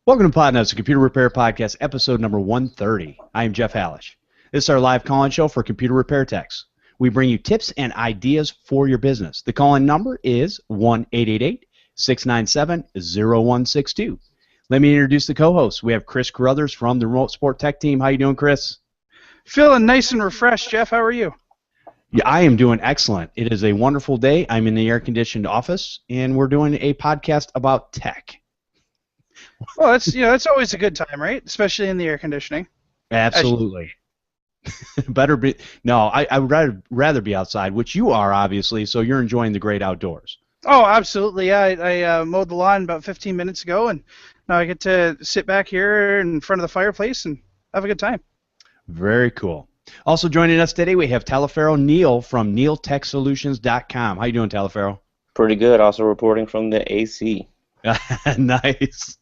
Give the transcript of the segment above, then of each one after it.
Welcome to Podnutz, the Computer Repair Podcast, episode number 130. I am Jeff Halash. This is our live call-in show for computer repair techs. We bring you tips and ideas for your business. The call-in number is 1-888-697-0162. Let me introduce the co-hosts. We have Chris Carruthers from the Remote Support Tech Team. How you doing, Chris? Feeling nice and refreshed, Jeff. How are you? Yeah, I am doing excellent. It is a wonderful day. I'm in the air-conditioned office, and we're doing a podcast about tech. Well, that's always a good time, right? Especially in the air conditioning. Absolutely. Better be. No, I would rather be outside, which you are obviously. So you're enjoying the great outdoors. Oh, absolutely. Yeah, I mowed the lawn about 15 minutes ago, and now I get to sit back here in front of the fireplace and have a good time. Very cool. Also joining us today, we have Taliferro Neal from nealtechsolutions.com. How you doing, Taliferro? Pretty good. Also reporting from the AC. Nice.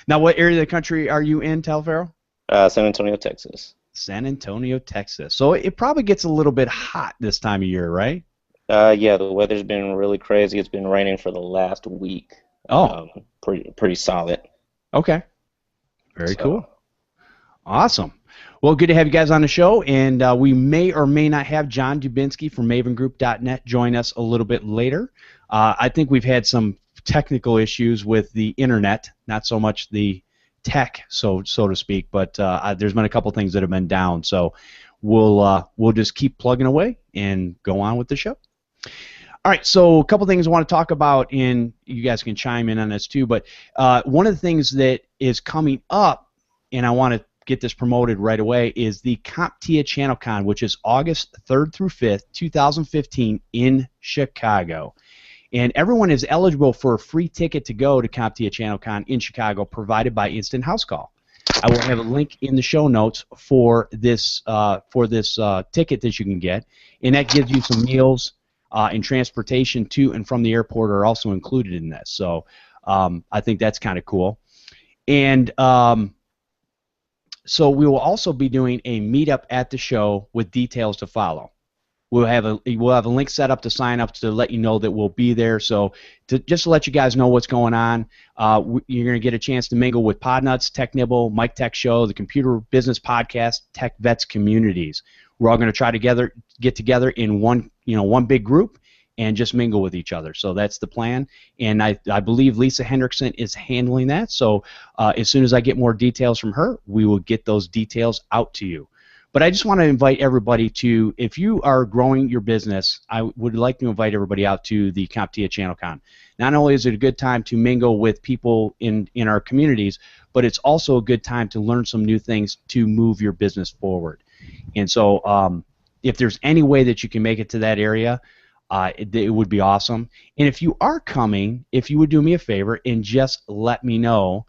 Now, what area of the country are you in, Taliferro? San Antonio, Texas. San Antonio, Texas. So it probably gets a little bit hot this time of year, right? Yeah, the weather's been really crazy. It's been raining for the last week. Oh. Pretty solid. Okay. Very cool. Awesome. Well, good to have you guys on the show, and we may or may not have John Dubinsky from MavenGroup.net join us a little bit later. I think we've had some technical issues with the internet, not so much the tech, so to speak, but there's been a couple things that have been down, so we'll just keep plugging away and go on with the show. All right, so a couple things I want to talk about, and you guys can chime in on this too, but one of the things that is coming up, and I want to get this promoted right away, is the CompTIA ChannelCon, which is August 3rd through 5th, 2015 in Chicago. And everyone is eligible for a free ticket to go to CompTIA ChannelCon in Chicago, provided by Instant House Call. I will have a link in the show notes for this ticket that you can get, and that gives you some meals and transportation to and from the airport are also included in this. So I think that's kind of cool. And so we will also be doing a meetup at the show with details to follow. We'll have a link set up to sign up to let you know that we'll be there. So just to let you guys know what's going on, you're going to get a chance to mingle with Podnutz, Tech Nibble, Mike Tech Show, the Computer Business Podcast, Tech Vets communities. We're all going to try to get together in one big group and just mingle with each other. So that's the plan, and I believe Lisa Hendrickson is handling that. So as soon as I get more details from her, we will get those details out to you. But I just want to invite everybody to, if you are growing your business, I would like to invite everybody out to the CompTIA ChannelCon. Not only is it a good time to mingle with people in our communities, but it's also a good time to learn some new things to move your business forward. And so if there's any way that you can make it to that area, it would be awesome. And if you are coming, if you would do me a favor and just let me know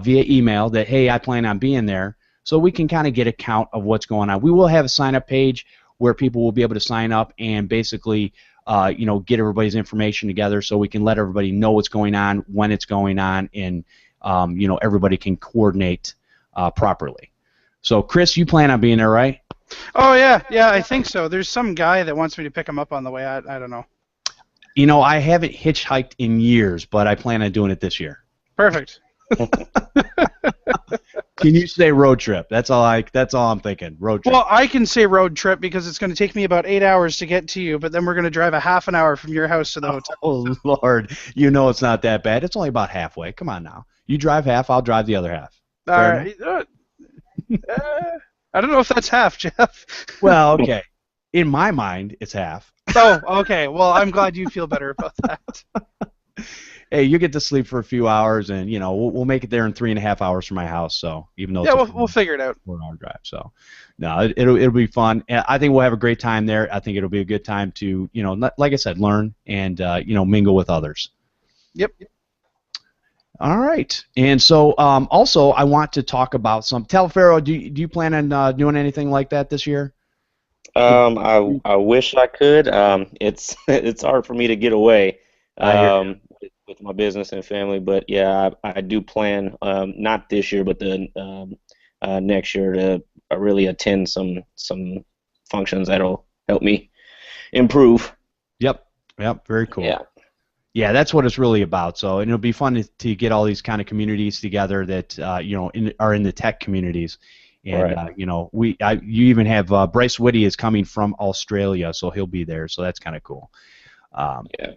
via email that, hey, I plan on being there, so we can kind of get a count of what's going on. We will have a sign-up page where people will be able to sign up and basically get everybody's information together so we can let everybody know what's going on, when it's going on, and everybody can coordinate properly. So, Chris, you plan on being there, right? Oh, yeah, I think so. There's some guy that wants me to pick him up on the way. I don't know. I haven't hitchhiked in years, but I plan on doing it this year. Perfect. Can you say road trip? That's all I'm thinking. Road trip. Well, I can say road trip because it's going to take me about 8 hours to get to you, but then we're going to drive a half an hour from your house to the hotel. Oh, Lord. It's not that bad. It's only about halfway. Come on now. You drive half, I'll drive the other half. All right. I don't know if that's half, Jeff. Well, okay. In my mind, it's half. Oh, okay. Well, I'm glad you feel better about that. Hey, you get to sleep for a few hours, and we'll make it there in 3.5 hours from my house. So even though we'll figure it out. 4-hour drive. So no, it'll be fun. I think we'll have a great time there. I think it'll be a good time to like I said, learn and mingle with others. Yep. All right, and so also I want to talk about some Taliferro. Do you plan on doing anything like that this year? I wish I could. It's hard for me to get away. With my business and family, but yeah, I do plan not this year, but the next year to really attend some functions that'll help me improve. Yep, very cool. Yeah. Yeah, that's what it's really about. So, and it'll be fun to get all these kind of communities together that are in the tech communities, and Right. you even have Bryce Whitty is coming from Australia, so he'll be there. So that's kind of cool. Yeah.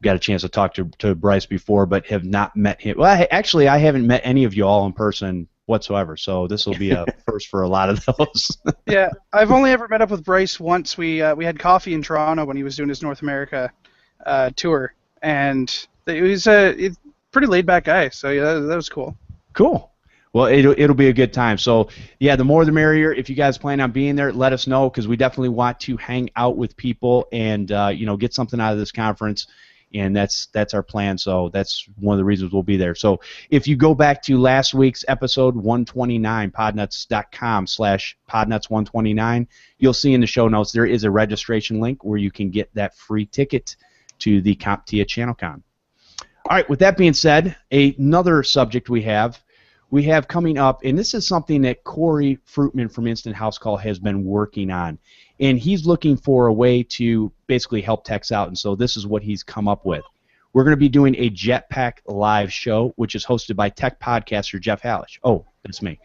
Got a chance to talk to Bryce before, but have not met him. Well, actually, I haven't met any of you all in person whatsoever. So this will be a first for a lot of those. Yeah, I've only ever met up with Bryce once. We had coffee in Toronto when he was doing his North America tour, and he was a pretty laid back guy. So yeah, that was cool. Cool. Well, it'll be a good time. So yeah, the more the merrier. If you guys plan on being there, let us know because we definitely want to hang out with people and get something out of this conference. And that's our plan. So that's one of the reasons we'll be there. So if you go back to last week's episode 129, podnuts.com/podnuts129, you'll see in the show notes there is a registration link where you can get that free ticket to the CompTIA ChannelCon. All right, with that being said, another subject we have coming up, and this is something that Corey Fruitman from Instant House Call has been working on. And he's looking for a way to basically help techs out, and so this is what he's come up with. We're going to be doing a Jetpack Live show, which is hosted by tech podcaster Jeff Halash. Oh, that's me.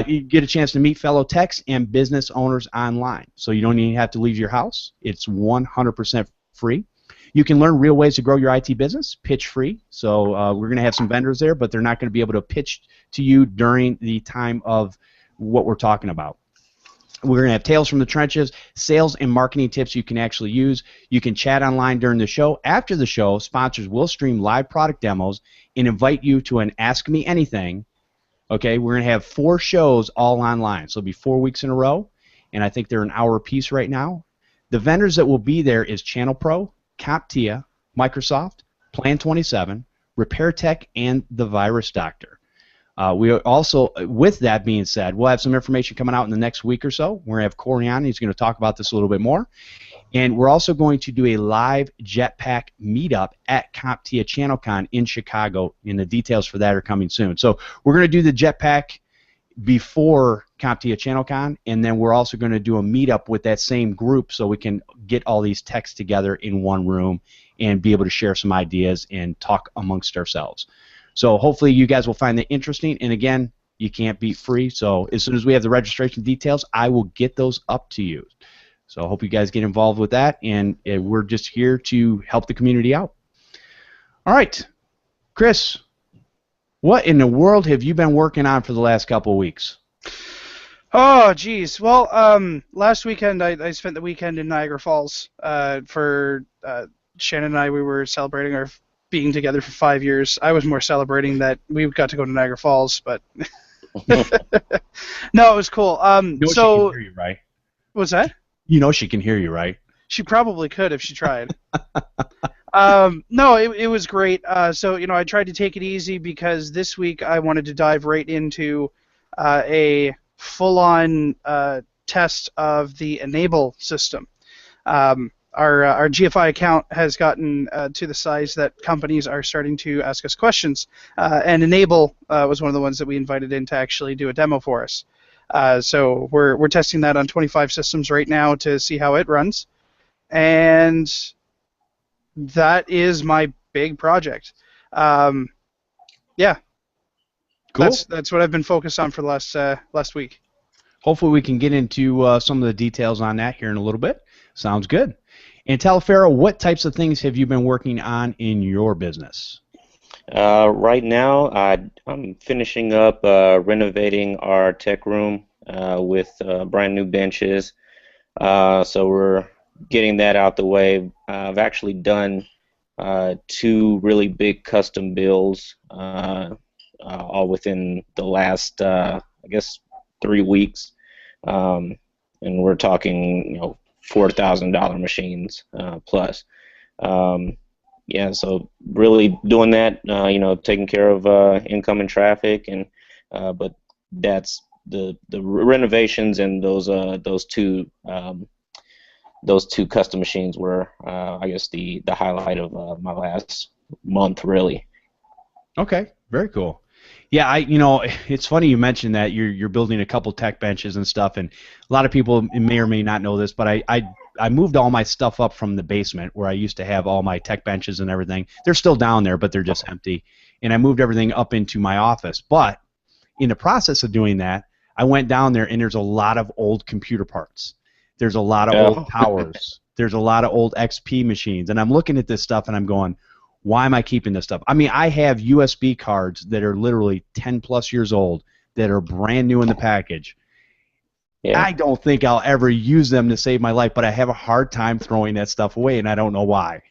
You get a chance to meet fellow techs and business owners online, so you don't even have to leave your house. It's 100% free. You can learn real ways to grow your IT business, pitch free. So we're going to have some vendors there, but they're not going to be able to pitch to you during the time of what we're talking about. We're going to have Tales from the Trenches, sales and marketing tips you can actually use. You can chat online during the show. After the show, sponsors will stream live product demos and invite you to an Ask Me Anything. Okay, we're going to have 4 shows all online. So it'll be 4 weeks in a row, and I think they're an hour apiece right now. The vendors that will be there is Channel Pro, CompTIA, Microsoft, Plan 27, Repair Tech, and The Virus Doctor. We are also, with that being said, we'll have some information coming out in the next week or so. We're going to have Corey on. He's going to talk about this a little bit more. And we're also going to do a live Jetpack meetup at CompTIA ChannelCon in Chicago, and the details for that are coming soon. So we're going to do the Jetpack before CompTIA ChannelCon, and then we're also going to do a meetup with that same group so we can get all these techs together in one room and be able to share some ideas and talk amongst ourselves. So hopefully you guys will find that interesting. And again, you can't beat free. So as soon as we have the registration details, I will get those up to you. So I hope you guys get involved with that. And we're just here to help the community out. All right. Chris, what in the world have you been working on for the last couple of weeks? Oh, geez. Well, last weekend I spent the weekend in Niagara Falls. For Shannon and I, we were celebrating our being together for 5 years. I was more celebrating that we got to go to Niagara Falls, but no, it was cool. You know she can hear you, right? What's that? You know she can hear you, right? She probably could if she tried. No, it was great. So, I tried to take it easy because this week I wanted to dive right into a full-on test of the Enable system. Our GFI account has gotten to the size that companies are starting to ask us questions, and Enable was one of the ones that we invited in to actually do a demo for us. So we're testing that on 25 systems right now to see how it runs, and that is my big project. Yeah, cool. That's what I've been focused on for the last week. Hopefully we can get into some of the details on that here in a little bit. Sounds good. And Taliferro, what types of things have you been working on in your business? Right now, I'm finishing up renovating our tech room with brand new benches. So we're getting that out the way. I've actually done 2 really big custom builds, all within the last, I guess, 3 weeks. And we're talking, $4,000 machines plus. Yeah, so really doing that, taking care of incoming traffic, and but that's the renovations, and those two custom machines were, I guess, the highlight of my last month, really. Okay, very cool. Yeah, it's funny you mentioned that you're building a couple tech benches and stuff, and a lot of people may or may not know this, but I I moved all my stuff up from the basement where I used to have all my tech benches and everything. They're still down there, but they're just empty. And I moved everything up into my office. But in the process of doing that, I went down there, and there's a lot of old computer parts. There's a lot of old towers. There's a lot of old XP machines. And I'm looking at this stuff, and I'm going, why am I keeping this stuff? I mean, I have USB cards that are literally 10-plus years old that are brand new in the package. Yeah. I don't think I'll ever use them to save my life, but I have a hard time throwing that stuff away, and I don't know why.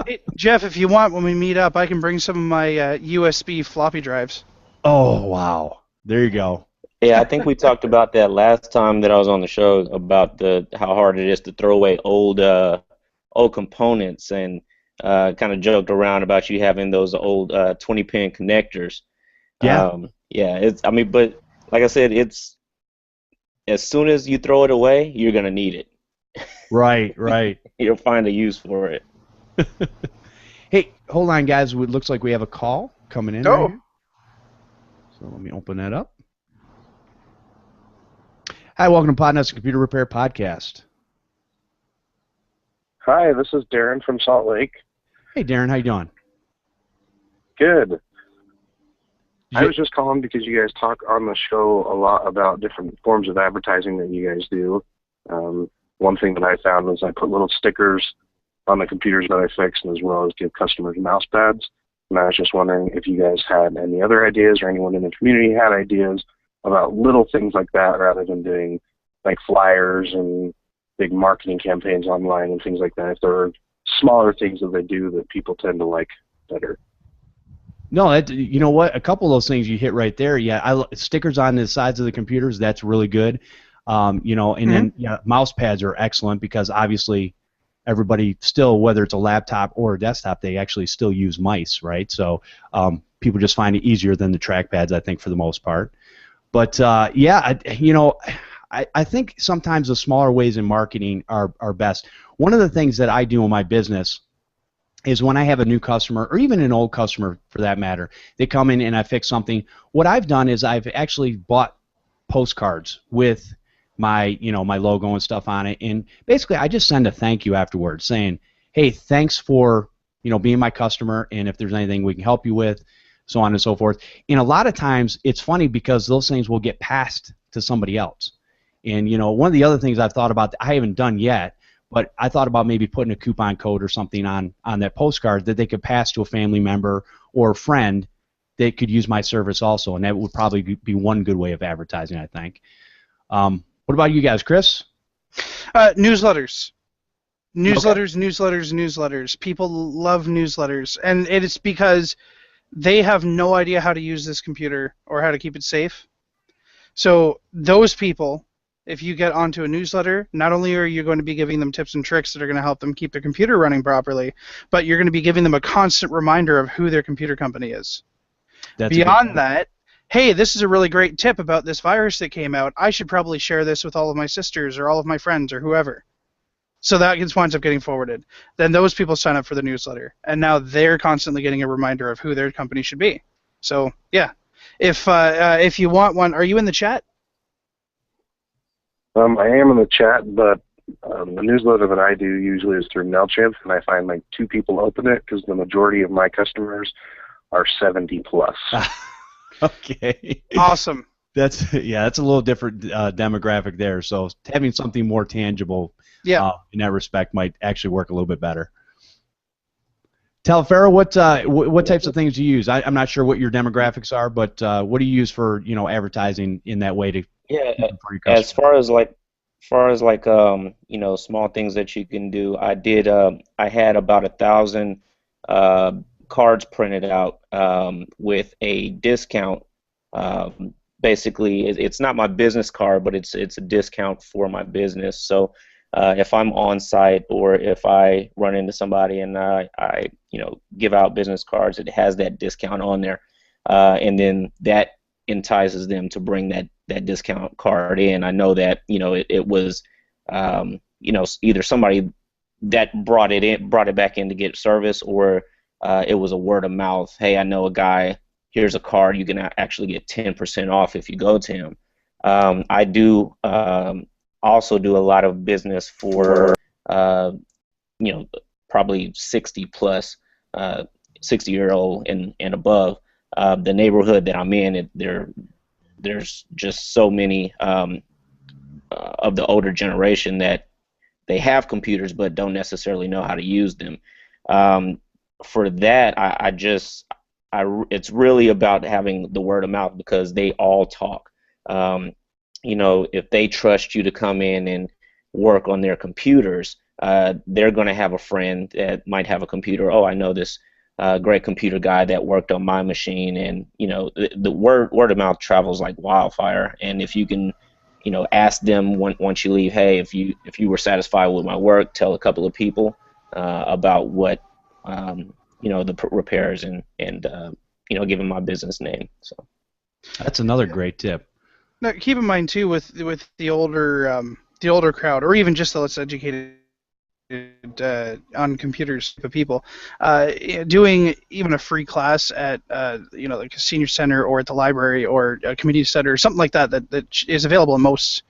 Hey, Jeff, if you want, when we meet up, I can bring some of my USB floppy drives. Oh, wow. There you go. Yeah, I think we talked about that last time that I was on the show about how hard it is to throw away old components, and kind of joked around about you having those old 20-pin connectors. Yeah. But like I said, it's as soon as you throw it away, you're gonna need it. Right. You'll find a use for it. Hey, hold on, guys. It looks like we have a call coming in. Oh. Right here. So let me open that up. Hi, welcome to Podnutz Computer Repair Podcast. Hi, this is Darren from Salt Lake. Hey, Darren, how you doing? Good. I was just calling because you guys talk on the show a lot about different forms of advertising that you guys do. One thing that I found was I put little stickers on the computers that I fixed, as well as give customers mouse pads. And I was just wondering if you guys had any other ideas, or anyone in the community had ideas about little things like that, rather than doing like flyers and big marketing campaigns online and things like that. If there are smaller things that they do that people tend to like better. No, you know what? A couple of those things you hit right there. Yeah, stickers on the sides of the computers. That's really good. Then mouse pads are excellent, because obviously everybody still, whether it's a laptop or a desktop, they actually still use mice, right? So people just find it easier than the trackpads, I think, for the most part. But I think sometimes the smaller ways in marketing are best. One of the things that I do in my business is when I have a new customer, or even an old customer for that matter, they come in and I fix something. What I've done is I've actually bought postcards with my logo and stuff on it, and basically I just send a thank you afterwards, saying, hey, thanks for being my customer, and if there's anything we can help you with, so on and so forth. And a lot of times it's funny, because those things will get passed to somebody else. And one of the other things I've thought about, I haven't done yet, but I thought about maybe putting a coupon code or something on that postcard that they could pass to a family member or a friend that could use my service also, and that would probably be one good way of advertising, I think. What about you guys, Chris? Newsletters. Newsletters. Newsletters. People love newsletters, and it's because they have no idea how to use this computer or how to keep it safe. So those people, if you get onto a newsletter, not only are you going to be giving them tips and tricks that are going to help them keep their computer running properly, but you're going to be giving them a constant reminder of who their computer company is. Beyond that, hey, this is a really great tip about this virus that came out. I should probably share this with all of my sisters or all of my friends or whoever. So that winds up getting forwarded. Then those people sign up for the newsletter, and now they're constantly getting a reminder of who their company should be. So, yeah. If you want one, are you in the chat? I am in the chat, but the newsletter that I do usually is through MailChimp, and I find like 2 people open it, because the majority of my customers are 70 plus. Okay. Awesome. That's a little different demographic there. So having something more tangible, in that respect, might actually work a little bit better. Taliferro, what types of things do you use? I'm not sure what your demographics are, but what do you use for advertising in that way to? As far as small things that you can do, I had about 1,000 cards printed out with a discount. Basically, it's not my business card, but it's a discount for my business. So if I'm on site, or if I run into somebody and I give out business cards, it has that discount on there, and then that entices them to bring that discount card in. I know that it was either somebody that brought it back in to get service, or it was a word of mouth. Hey, I know a guy. Here's a card. You can actually get 10% off if you go to him. I do also do a lot of business for you know, probably 60 plus, 60-year-old and above. The neighborhood that I'm in, there's just so many of the older generation that they have computers but don't necessarily know how to use them. For that, it's really about having the word of mouth because they all talk. You know, if they trust you to come in and work on their computers, they're going to have a friend that might have a computer. Oh, I know this great computer guy that worked on my machine, and you know, the word of mouth travels like wildfire. And if you can, you know, ask them once you leave, hey, if you were satisfied with my work, tell a couple of people about what you know, the repairs and you know, give them my business name. So that's another great tip. Now, keep in mind too with the older crowd, or even just the less educated on computers type of people, doing even a free class at you know, like a senior center or at the library or a community center or something like that is available in most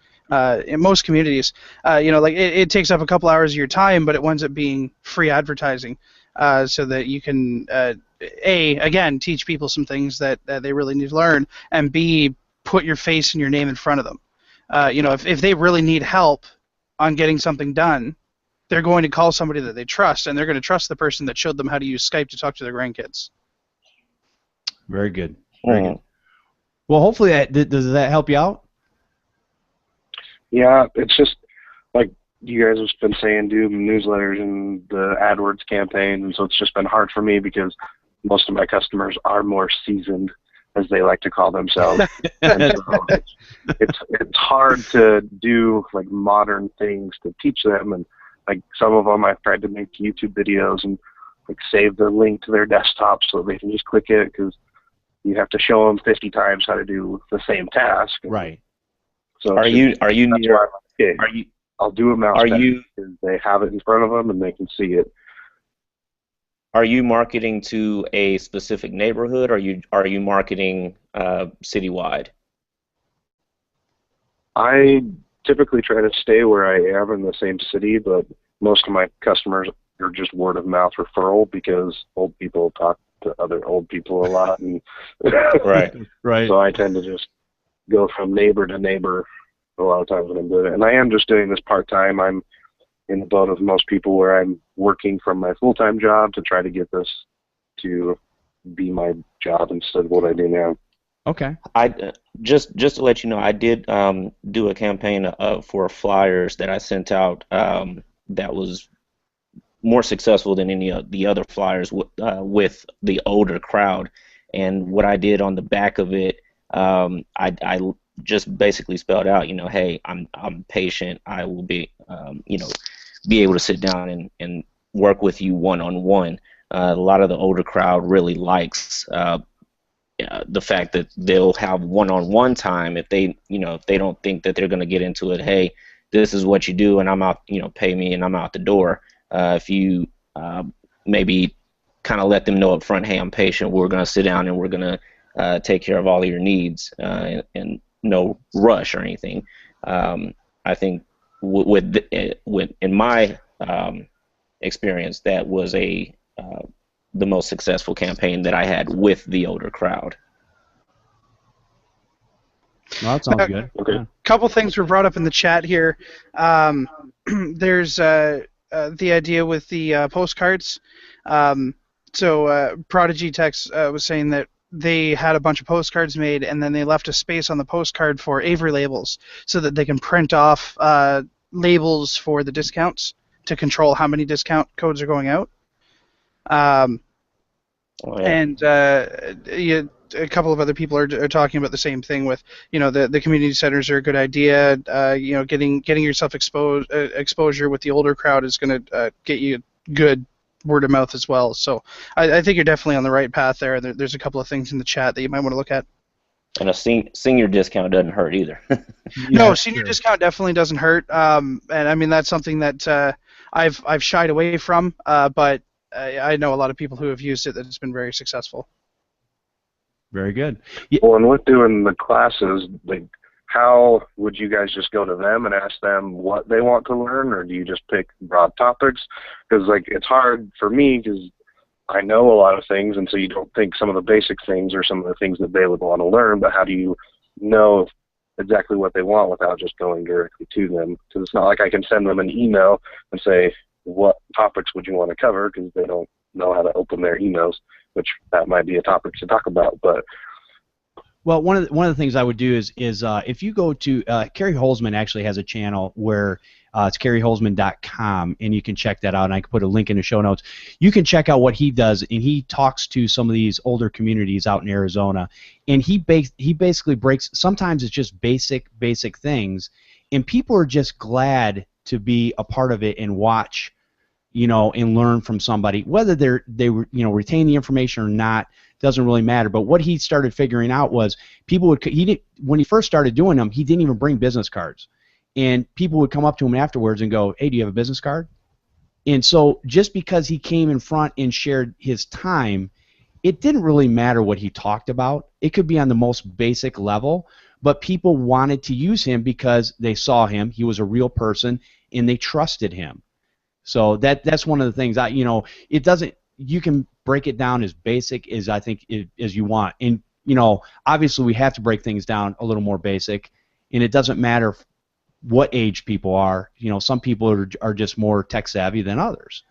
communities. You know, like it takes up a couple hours of your time, but it winds up being free advertising, so that you can again teach people some things that they really need to learn, and B, put your face and your name in front of them. You know, if they really need help on getting something done, they're going to call somebody that they trust, and they're going to trust the person that showed them how to use Skype to talk to their grandkids. Very good. Very good. Well, hopefully, does that help you out? Yeah, it's just like you guys have been saying, do newsletters and the AdWords campaign, and so it's just been hard for me because most of my customers are more seasoned, as they like to call themselves. And so it's hard to do like modern things to teach them, and like some of them I've tried to make YouTube videos and like save the link to their desktop so they can just click it, because you have to show them 50 times how to do the same task. Right. So are you near? I'll do a mouse because they have it in front of them and they can see it. Are you marketing to a specific neighborhood, or are you marketing citywide? I typically try to stay where I am in the same city, but most of my customers are just word of mouth referral because old people talk to other old people a lot, and Right. So I tend to just go from neighbor to neighbor a lot of times when I'm doing it. And I am just doing this part-time. I'm in the boat of most people where I'm working from my full-time job to try to get this to be my job instead of what I do now. Okay. I just to let you know, I did do a campaign for flyers that I sent out that was more successful than any of the other flyers with the older crowd. And what I did on the back of it, I just basically spelled out, you know, hey, I'm patient. I will be, you know, be able to sit down and work with you one-on-one. A lot of the older crowd really likes the fact that they'll have one-on-one time if they, you know, if they don't think that they're going to get into it. Hey, this is what you do, and I'm out, you know, pay me, and I'm out the door. If you maybe kind of let them know up front, hey, I'm patient. We're going to sit down and we're going to take care of all of your needs, and no rush or anything. I think with in my experience, that was the most successful campaign that I had with the older crowd. Well, that sounds good. Okay. A couple things were brought up in the chat here. There's the idea with the postcards. So Prodigy Text was saying that they had a bunch of postcards made, and then they left a space on the postcard for Avery labels so that they can print off labels for the discounts to control how many discount codes are going out. And a couple of other people are talking about the same thing with, you know, the community centers are a good idea. You know, getting yourself exposure with the older crowd is going to get you good word of mouth as well. So I think you're definitely on the right path there. There's a couple of things in the chat that you might want to look at. And a senior discount doesn't hurt either. No, senior discount definitely doesn't hurt. And I mean, that's something that I've shied away from, but I know a lot of people who have used it that it's been very successful. Very good. Well, and with doing the classes, like how would you guys just go to them and ask them what they want to learn, or do you just pick broad topics? Because like it's hard for me because I know a lot of things, and so you don't think some of the basic things are some of the things that they would want to learn. But how do you know exactly what they want without just going directly to them? Because it's not like I can send them an email and say, what topics would you want to cover? Because they don't know how to open their emails, which that might be a topic to talk about. But well, one of the things I would do is if you go to Kerry Holzman actually has a channel where it's kerryholzman.com, and you can check that out, and I can put a link in the show notes. You can check out what he does, and he talks to some of these older communities out in Arizona, and he basically breaks. Sometimes it's just basic things, and people are just glad to be a part of it and watch, and learn from somebody, whether they retain the information or not. Doesn't really matter. But what he started figuring out was when he first started doing them, he didn't even bring business cards, and people would come up to him afterwards and go, "Hey, do you have a business card?" And so just because he came in front and shared his time, it didn't really matter what he talked about. It could be on the most basic level, but people wanted to use him because they saw him. He was a real person, and they trusted him. So that's one of the things. It doesn't. You can break it down as basic as I think as you want, and obviously we have to break things down a little more basic, and it doesn't matter what age people are. Some people are just more tech savvy than others.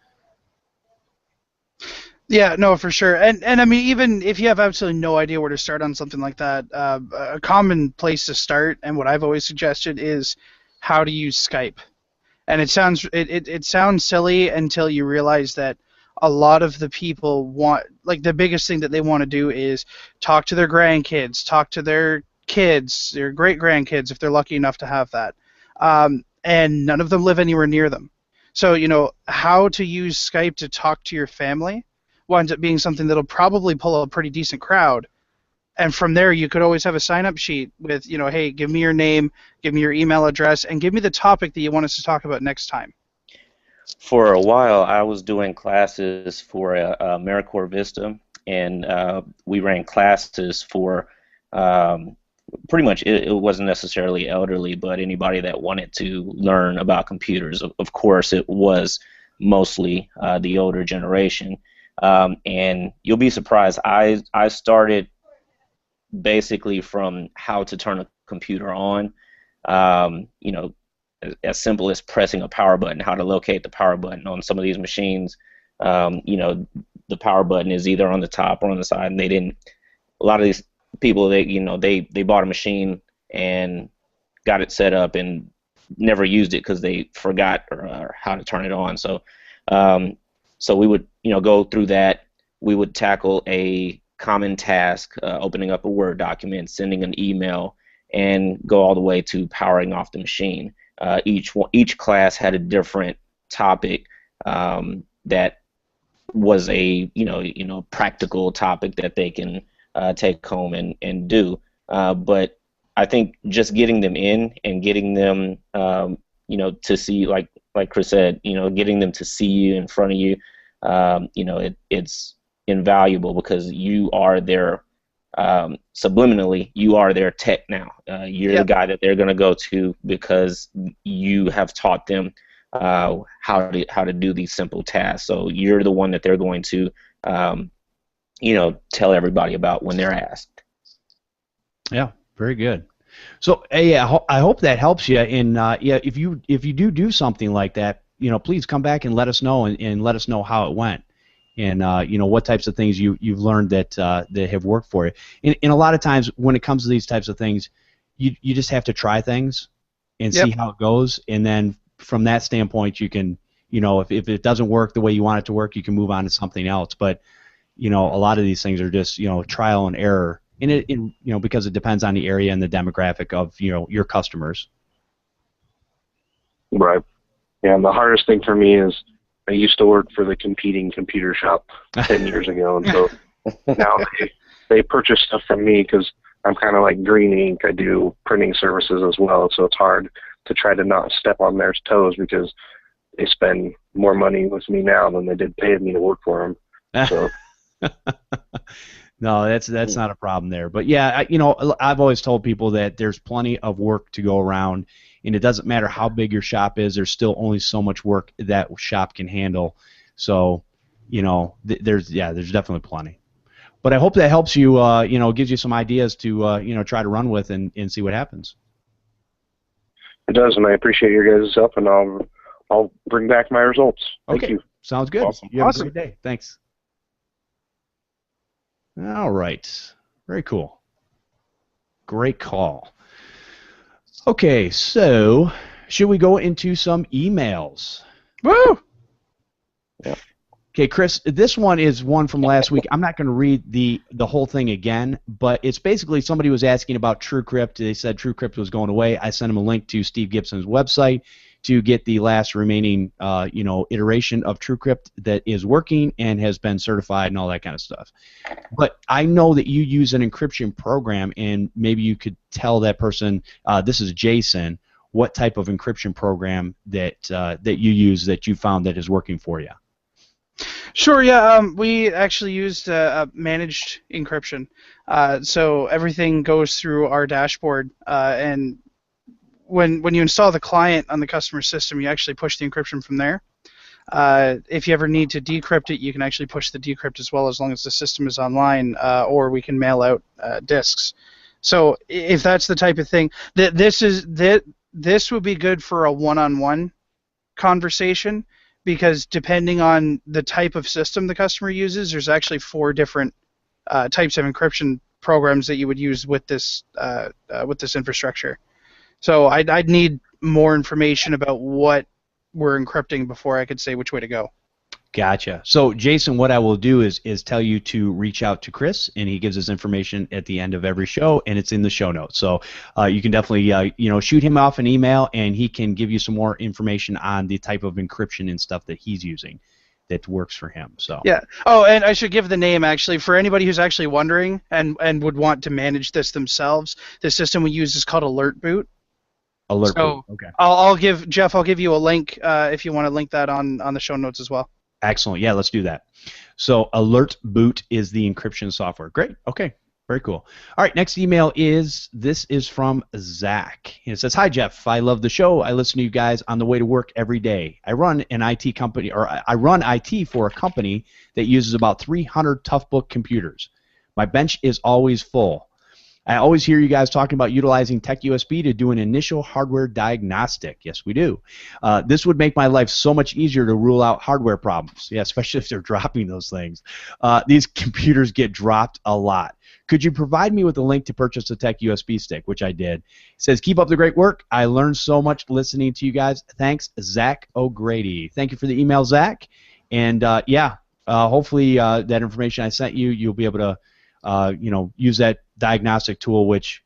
Yeah, no, for sure. And I mean, even if you have absolutely no idea where to start on something like that, a common place to start, and what I've always suggested, is how to use Skype. And it sounds silly until you realize that a lot of the people want, like, the biggest thing that they want to do is talk to their grandkids, talk to their kids, their great-grandkids, if they're lucky enough to have that. And none of them live anywhere near them. So, how to use Skype to talk to your family winds up being something that'll probably pull a pretty decent crowd. And from there, you could always have a sign-up sheet with, hey, give me your name, give me your email address, and give me the topic that you want us to talk about next time. For a while, I was doing classes for AmeriCorps Vista, and we ran classes for pretty much, it wasn't necessarily elderly, but anybody that wanted to learn about computers. Of course, it was mostly the older generation. And you'll be surprised, I started basically from how to turn a computer on, as simple as pressing a power button, how to locate the power button on some of these machines. The power button is either on the top or on the side, and a lot of these people, they bought a machine and got it set up and never used it because they forgot or how to turn it on. So we would, go through that. We would tackle a common task, opening up a Word document, sending an email, and go all the way to powering off the machine. Each class had a different topic that was a practical topic that they can take home and do. But I think just getting them in and getting them to see, like Chris said, getting them to see you in front of you, it's invaluable because you are their subliminally, you are their tech now. You're the guy that they're going to go to because you have taught them how to do these simple tasks. So you're the one that they're going to tell everybody about when they're asked. Yeah, very good. So hey, I hope that helps you. And if you do something like that, please come back and let us know and let us know how it went. And what types of things you've learned that have worked for you. And a lot of times when it comes to these types of things, you just have to try things and see how it goes. And then from that standpoint, you can, if it doesn't work the way you want it to work, you can move on to something else. But a lot of these things are just trial and error. And because it depends on the area and the demographic of your customers. Right. Yeah, and the hardest thing for me is I used to work for the competing computer shop 10 years ago, and so now they purchase stuff from me because I'm kind of like green ink. I do printing services as well, so it's hard to try to not step on their toes because they spend more money with me now than they did paying me to work for them. So. No, that's not a problem there. But yeah, I've always told people that there's plenty of work to go around, and it doesn't matter how big your shop is. There's still only so much work that shop can handle. So, there's definitely plenty. But I hope that helps you. Gives you some ideas to try to run with and see what happens. It does, and I appreciate your guys' help, and I'll bring back my results. Thank you. Sounds good. Awesome. You have a great day. Thanks. All right. Very cool. Great call. Okay, so should we go into some emails? Woo! Yeah. Okay, Chris, this one is one from last week. I'm not going to read the whole thing again, but it's basically somebody was asking about TrueCrypt. They said TrueCrypt was going away. I sent them a link to Steve Gibson's website to get the last remaining, iteration of TrueCrypt that is working and has been certified and all that kind of stuff. But I know that you use an encryption program, and maybe you could tell that person, this is Jason, what type of encryption program that you use that you found that is working for you. Sure, yeah. We actually used a managed encryption. So everything goes through our dashboard, and when you install the client on the customer system, you actually push the encryption from there. If you ever need to decrypt it, you can actually push the decrypt as well, as long as the system is online, or we can mail out disks. So if that's the type of thing, this would be good for a one-on-one conversation, because depending on the type of system the customer uses, there's actually 4 different types of encryption programs that you would use with this infrastructure. So I'd need more information about what we're encrypting before I could say which way to go. Gotcha. So, Jason, what I will do is tell you to reach out to Chris, and he gives us information at the end of every show, and it's in the show notes. So you can definitely shoot him off an email, and he can give you some more information on the type of encryption and stuff that he's using that works for him. So yeah. Oh, and I should give the name, actually, for anybody who's actually wondering and would want to manage this themselves. The system we use is called Alert Boot. Alert Boot. Okay. I'll give you a link if you want to link that on the show notes as well. Excellent. Yeah, let's do that. So Alert Boot is the encryption software. Great. Okay. Very cool. All right. Next email is from Zach. It says, "Hi Jeff. I love the show. I listen to you guys on the way to work every day. I run an IT company, or I run IT for a company that uses about 300 Toughbook computers. My bench is always full. I always hear you guys talking about utilizing Tech USB to do an initial hardware diagnostic. Yes, we do. This would make my life so much easier to rule out hardware problems. Yeah, especially if they're dropping those things. These computers get dropped a lot. Could you provide me with a link to purchase a Tech USB stick?" Which I did. It says, "Keep up the great work. I learned so much listening to you guys. Thanks, Zach O'Grady." Thank you for the email, Zach. And hopefully that information I sent you, you'll be able to use that diagnostic tool, which,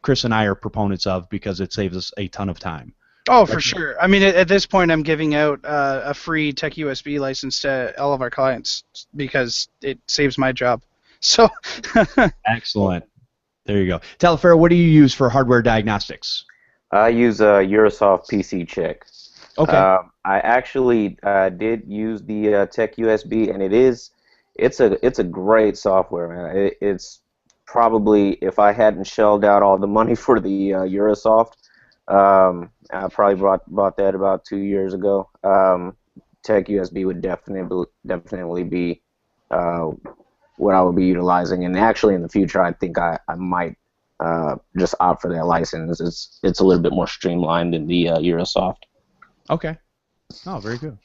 Chris and I are proponents of, because it saves us a ton of time. Oh, for sure. I mean, at this point, I'm giving out a free Tech USB license to all of our clients because it saves my job. So. Excellent. There you go. Taliferro, what do you use for hardware diagnostics? I use a Eurosoft PC Check. Okay. I actually did use the Tech USB, and it's a great software, man. It's probably, if I hadn't shelled out all the money for the Eurosoft, I probably bought that about 2 years ago. Tech USB would definitely be what I would be utilizing, and actually in the future, I think I might just opt for that license. It's a little bit more streamlined than the Eurosoft. Okay. Oh, very good.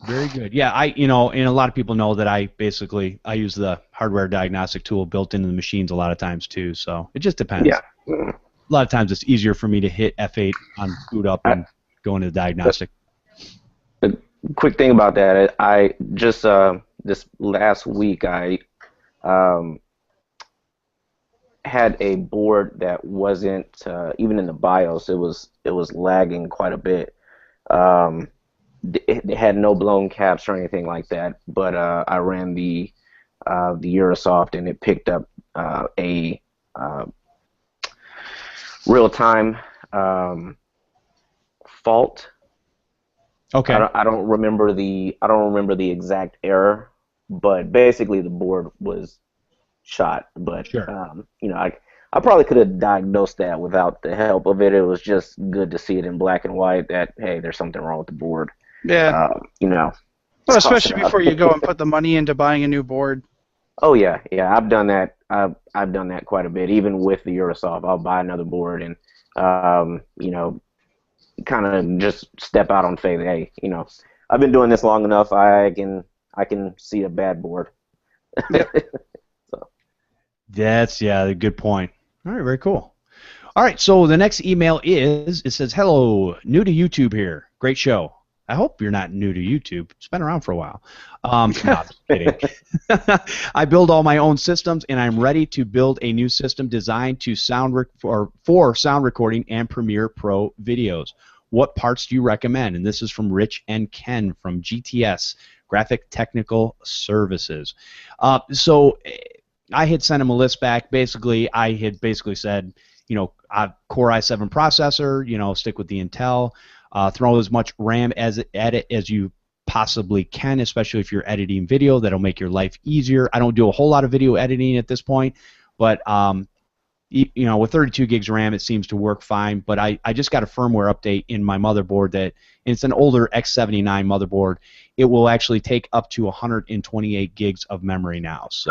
Very good. Yeah, and a lot of people know that I use the hardware diagnostic tool built into the machines a lot of times too. So it just depends. Yeah. A lot of times it's easier for me to hit F8 on boot up and go into the diagnostic. A quick thing about that, I just this last week I had a board that wasn't even in the BIOS. It was lagging quite a bit. It had no blown caps or anything like that, but I ran the Eurosoft, and it picked up a real-time fault. Okay. I don't remember the exact error, but basically the board was shot. But Sure. you know, I probably could have diagnosed that without the help of it. It was just good to see it in black and white that, hey, there's something wrong with the board. Yeah. You know. Well, especially before you go and put the money into buying a new board. Oh yeah, yeah. I've done that. I've done that quite a bit. Even with the Eurosoft, I'll buy another board and you know, kind of just step out on faith. Hey, you know, I've been doing this long enough. I can see a bad board. So. That's a good point. All right, very cool. All right, so the next email it says, hello, new to YouTube here. Great show. I hope you're not new to YouTube. It's been around for a while. No, I'm just kidding. I build all my own systems, and I'm ready to build a new system designed to for sound recording and Premiere Pro videos. What parts do you recommend? And this is from Rich and Ken from GTS, Graphic Technical Services. So I had sent him a list back. Basically, I had said, you know, Core i7 processor, you know, stick with the Intel. Throw as much RAM at it as you possibly can, especially if you're editing video. That'll make your life easier. I don't do a whole lot of video editing at this point, but you know, with 32 gigs RAM, it seems to work fine. But I just got a firmware update in my motherboard and it's an older X79 motherboard. It will actually take up to 128 gigs of memory now. So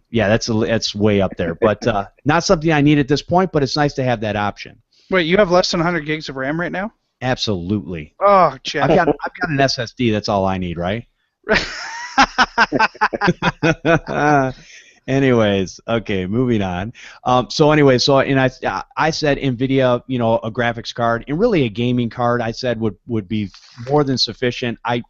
yeah, that's way up there, but not something I need at this point. But it's nice to have that option. Wait, you have less than 100 gigs of RAM right now? Absolutely. Oh, Jeff. I've got an SSD. That's all I need, right? Anyways, okay, moving on. I said NVIDIA, you know, a graphics card and really a gaming card. I said would be more than sufficient. I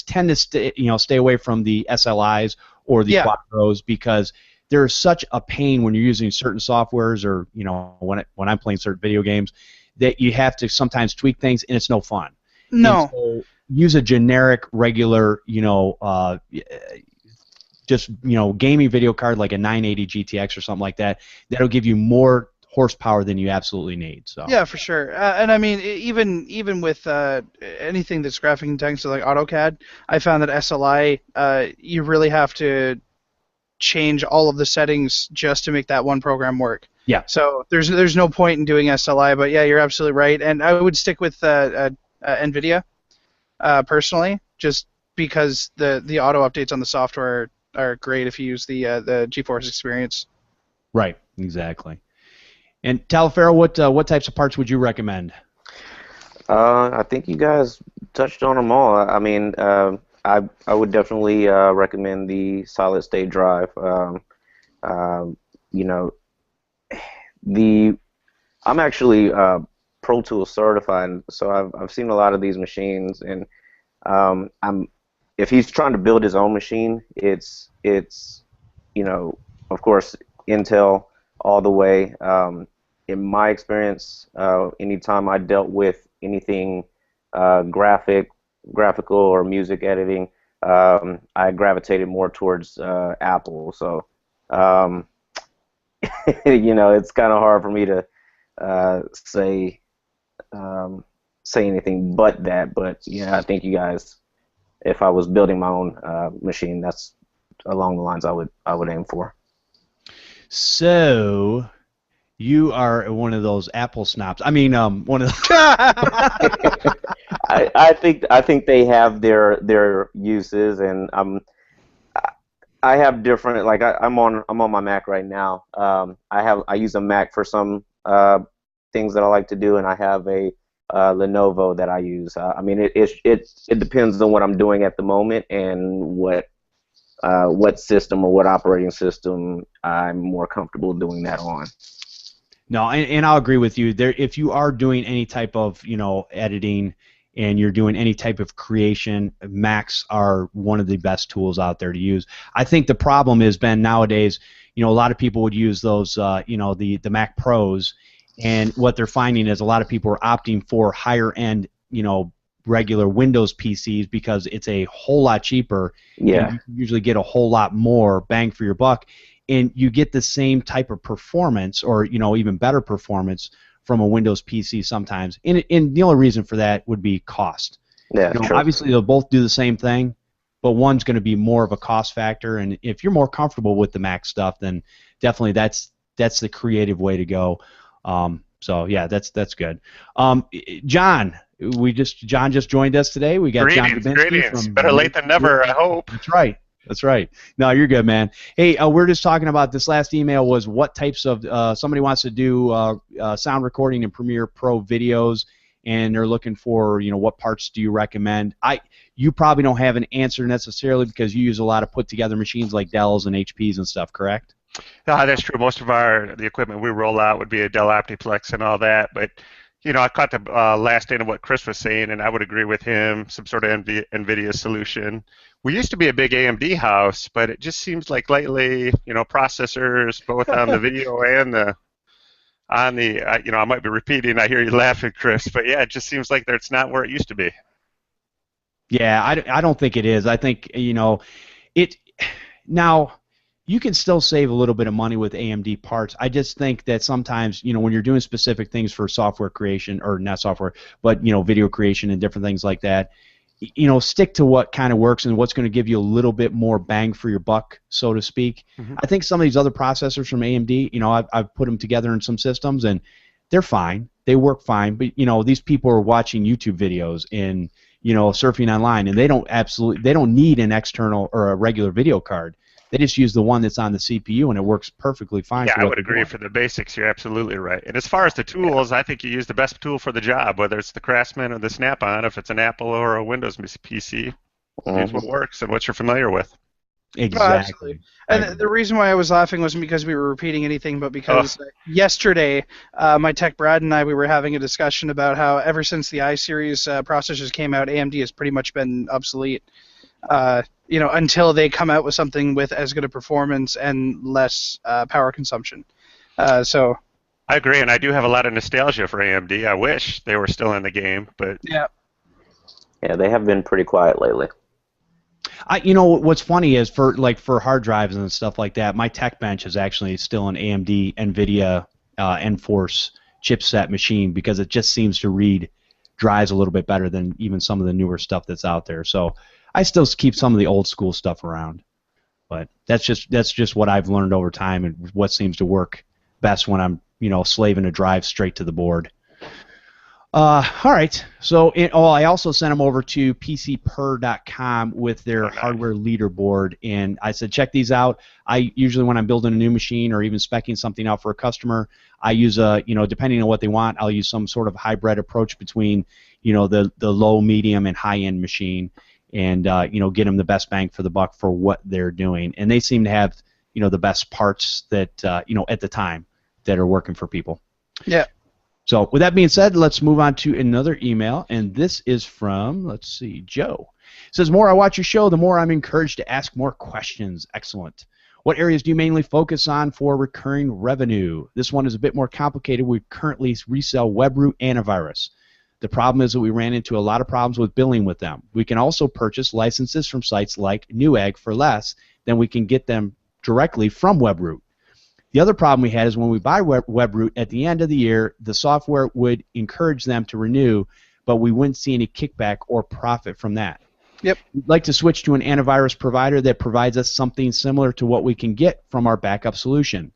tend to stay away from the SLIs or the Quadros because there's such a pain when you're using certain softwares or, you know, when I'm playing certain video games that you have to sometimes tweak things and it's no fun. No. So use a generic, regular, you know, just, you know, gaming video card like a 980 GTX or something like that. That'll give you more horsepower than you absolutely need. So. Yeah, for sure. And I mean, even with anything that's graphic intensive like AutoCAD, I found that SLI, you really have to change all of the settings just to make that one program work. Yeah. So there's no point in doing SLI, but yeah, you're absolutely right. And I would stick with NVIDIA personally, just because the auto updates on the software are great if you use the GeForce Experience. Right. Exactly. And Taliferro, what types of parts would you recommend? I think you guys touched on them all. I mean, I would definitely recommend the solid state drive. You know, I'm actually Pro Tools certified, so I've seen a lot of these machines, and if he's trying to build his own machine, it's you know, of course, Intel all the way. In my experience, anytime I dealt with anything graphical or music editing, I gravitated more towards Apple. So, you know, it's kind of hard for me to say anything but that. But yeah, I think you guys, if I was building my own machine, that's along the lines I would aim for. So. You are one of those Apple snobs. I mean, one of the. I think they have their uses, and I have different. Like I'm on my Mac right now. I use a Mac for some things that I like to do, and I have a Lenovo that I use. I mean, it depends on what I'm doing at the moment and what system or what operating system I'm more comfortable doing that on. No, and I'll agree with you. If you are doing any type of, you know, editing and you're doing any type of creation, Macs are one of the best tools out there to use. I think the problem is, Ben, nowadays, you know, a lot of people would use those, you know, the Mac Pros, and what they're finding is a lot of people are opting for higher end, you know, regular Windows PCs because it's a whole lot cheaper. Yeah. And you can usually get a whole lot more bang for your buck. And you get the same type of performance, or, you know, even better performance from a Windows PC sometimes. And the only reason for that would be cost. Yeah, you know, obviously they'll both do the same thing, but one's going to be more of a cost factor. And if you're more comfortable with the Mac stuff, then definitely that's the creative way to go. So yeah, that's good. John just joined us today. We got John Dubinsky. Greetings. Better late than never, I hope. That's right. No, you're good, man. Hey, we're just talking about this last email was what types of somebody wants to do sound recording in Premiere Pro videos, and they're looking for, what parts do you recommend? You probably don't have an answer necessarily because you use a lot of put together machines like Dells and HPs and stuff, correct? That's true. Most of the equipment we roll out would be a Dell Optiplex and all that, but I caught the last end of what Chris was saying, and I would agree with him, some sort of NVIDIA solution. We used to be a big AMD house, but it just seems like lately, processors, both on the video and I might be repeating, I hear you laughing, Chris, but yeah, it just seems like it's not where it used to be. Yeah, I don't think it is. I think, now, you can still save a little bit of money with AMD parts. I just think that sometimes, when you're doing specific things for software creation, or not software, but, video creation and different things like that, stick to what kind of works and what's going to give you a little bit more bang for your buck, so to speak. Mm-hmm. I think some of these other processors from AMD, I've put them together in some systems, and they're fine. They work fine, but, these people are watching YouTube videos and, surfing online, and they don't need an external or a regular video card. They just use the one that's on the CPU, and it works perfectly fine. Yeah, I would agree. For the basics, you're absolutely right. And as far as the tools, I think you use the best tool for the job, whether it's the Craftsman or the Snap-on, if it's an Apple or a Windows PC. Use what works and what you're familiar with. Exactly. And the reason why I was laughing wasn't because we were repeating anything, but because yesterday, my tech Brad and I, we were having a discussion about how ever since the iSeries processors came out, AMD has pretty much been obsolete. Until they come out with something with as good a performance and less power consumption. So I agree, and I do have a lot of nostalgia for AMD. I wish they were still in the game, but yeah, they have been pretty quiet lately. What's funny is for hard drives and stuff like that, my tech bench is actually still an AMD NVIDIA Enforce chipset machine because it just seems to read drives a little bit better than even some of the newer stuff that's out there. So I still keep some of the old school stuff around, but that's just what I've learned over time and what seems to work best when I'm slaving a drive straight to the board. All right. So I also sent them over to PCPer.com with their hardware leaderboard, and I said check these out. I usually when I'm building a new machine or even speccing something out for a customer, I use depending on what they want, I'll use some sort of hybrid approach between the low, medium, and high end machine. And get them the best bang for the buck for what they're doing, and they seem to have the best parts that at the time that are working for people. Yeah. So with that being said, let's move on to another email, and this is from Joe. It says, "More I watch your show, the more I'm encouraged to ask more questions. Excellent. What areas do you mainly focus on for recurring revenue? This one is a bit more complicated. We currently resell WebRoot antivirus. The problem is that we ran into a lot of problems with billing with them. We can also purchase licenses from sites like Newegg for less than we can get them directly from WebRoot. The other problem we had is when we buy WebRoot at the end of the year, the software would encourage them to renew, but we wouldn't see any kickback or profit from that. Yep. We'd like to switch to an antivirus provider that provides us something similar to what we can get from our backup solution.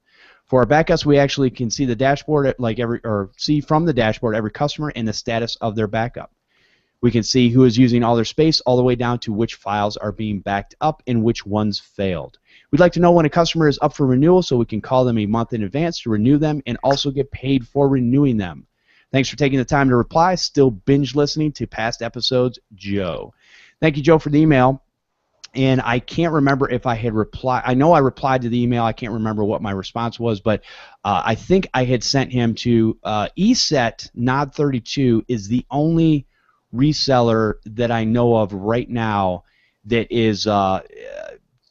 For our backups, we actually can see the dashboard see from the dashboard every customer and the status of their backup. We can see who is using all their space all the way down to which files are being backed up and which ones failed. We'd like to know when a customer is up for renewal so we can call them a month in advance to renew them and also get paid for renewing them. Thanks for taking the time to reply. Still binge listening to past episodes, Joe." Thank you, Joe, for the email. And I can't remember if I had replied. I know I replied to the email. I can't remember what my response was, but I think I had sent him to ESET Nod 32 is the only reseller that I know of right now that is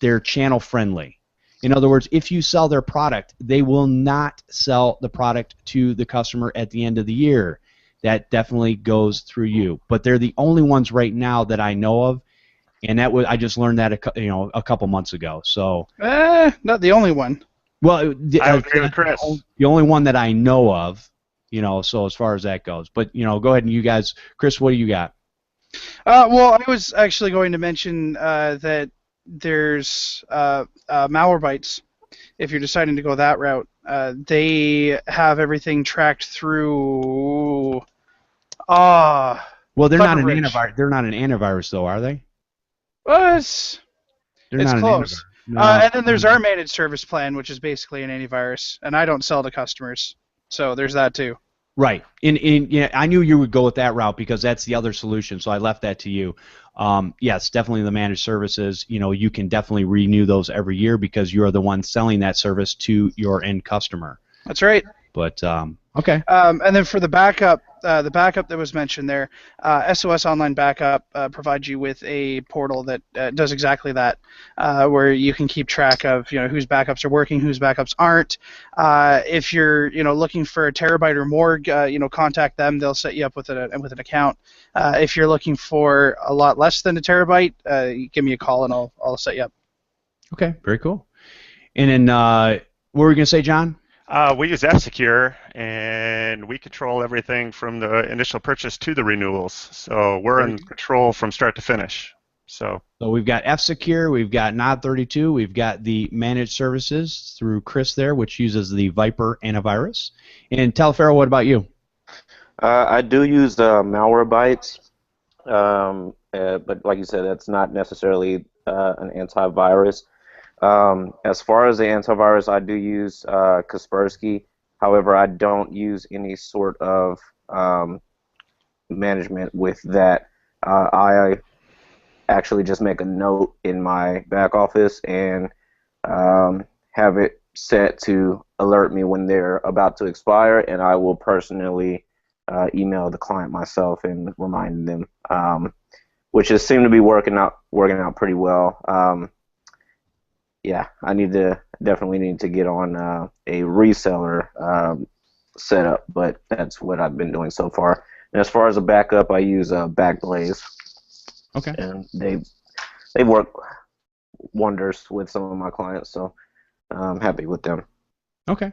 they're channel friendly. In other words, if you sell their product, they will not sell the product to the customer at the end of the year. That definitely goes through you. But they're the only ones right now that I know of. And I just learned that a couple months ago. So not the only one. Well, I agree with Chris. The only one that I know of, so as far as that goes. But go ahead and you guys, Chris, what do you got? Well, I was actually going to mention that there's Malwarebytes. If you're deciding to go that route, they have everything tracked through. Well, they're not an CleverBridge. antivirus. They're not an antivirus, though, are they? Well, it's They're not close. an antivirus. No. And then there's our managed service plan, which is basically an antivirus, and I don't sell to customers, so there's that too. Right. Yeah, I knew you would go with that route because that's the other solution, so I left that to you. Yes, definitely the managed services. You can definitely renew those every year because you are the one selling that service to your end customer. That's right. But okay. And then for the backup that was mentioned there, SOS Online Backup provides you with a portal that does exactly that, where you can keep track of whose backups are working, whose backups aren't. If you're looking for a terabyte or more, contact them. They'll set you up with an account. If you're looking for a lot less than a terabyte, give me a call and I'll set you up. Okay, very cool. And then what were we gonna say, John? We use F-Secure, and we control everything from the initial purchase to the renewals. So we're in control from start to finish. So we've got F-Secure, we've got Nod32, we've got the managed services through Chris there, which uses the Viper antivirus. And Taliferro, what about you? I do use Malwarebytes, but like you said, that's not necessarily an antivirus. As far as the antivirus, I do use Kaspersky. However, I don't use any sort of management with that. I actually just make a note in my back office and have it set to alert me when they're about to expire, and I will personally email the client myself and remind them, which has seemed to be working out pretty well. Yeah, I definitely need to get on a reseller setup, but that's what I've been doing so far. And as far as a backup, I use Backblaze. Okay. And they work wonders with some of my clients, so I'm happy with them. Okay.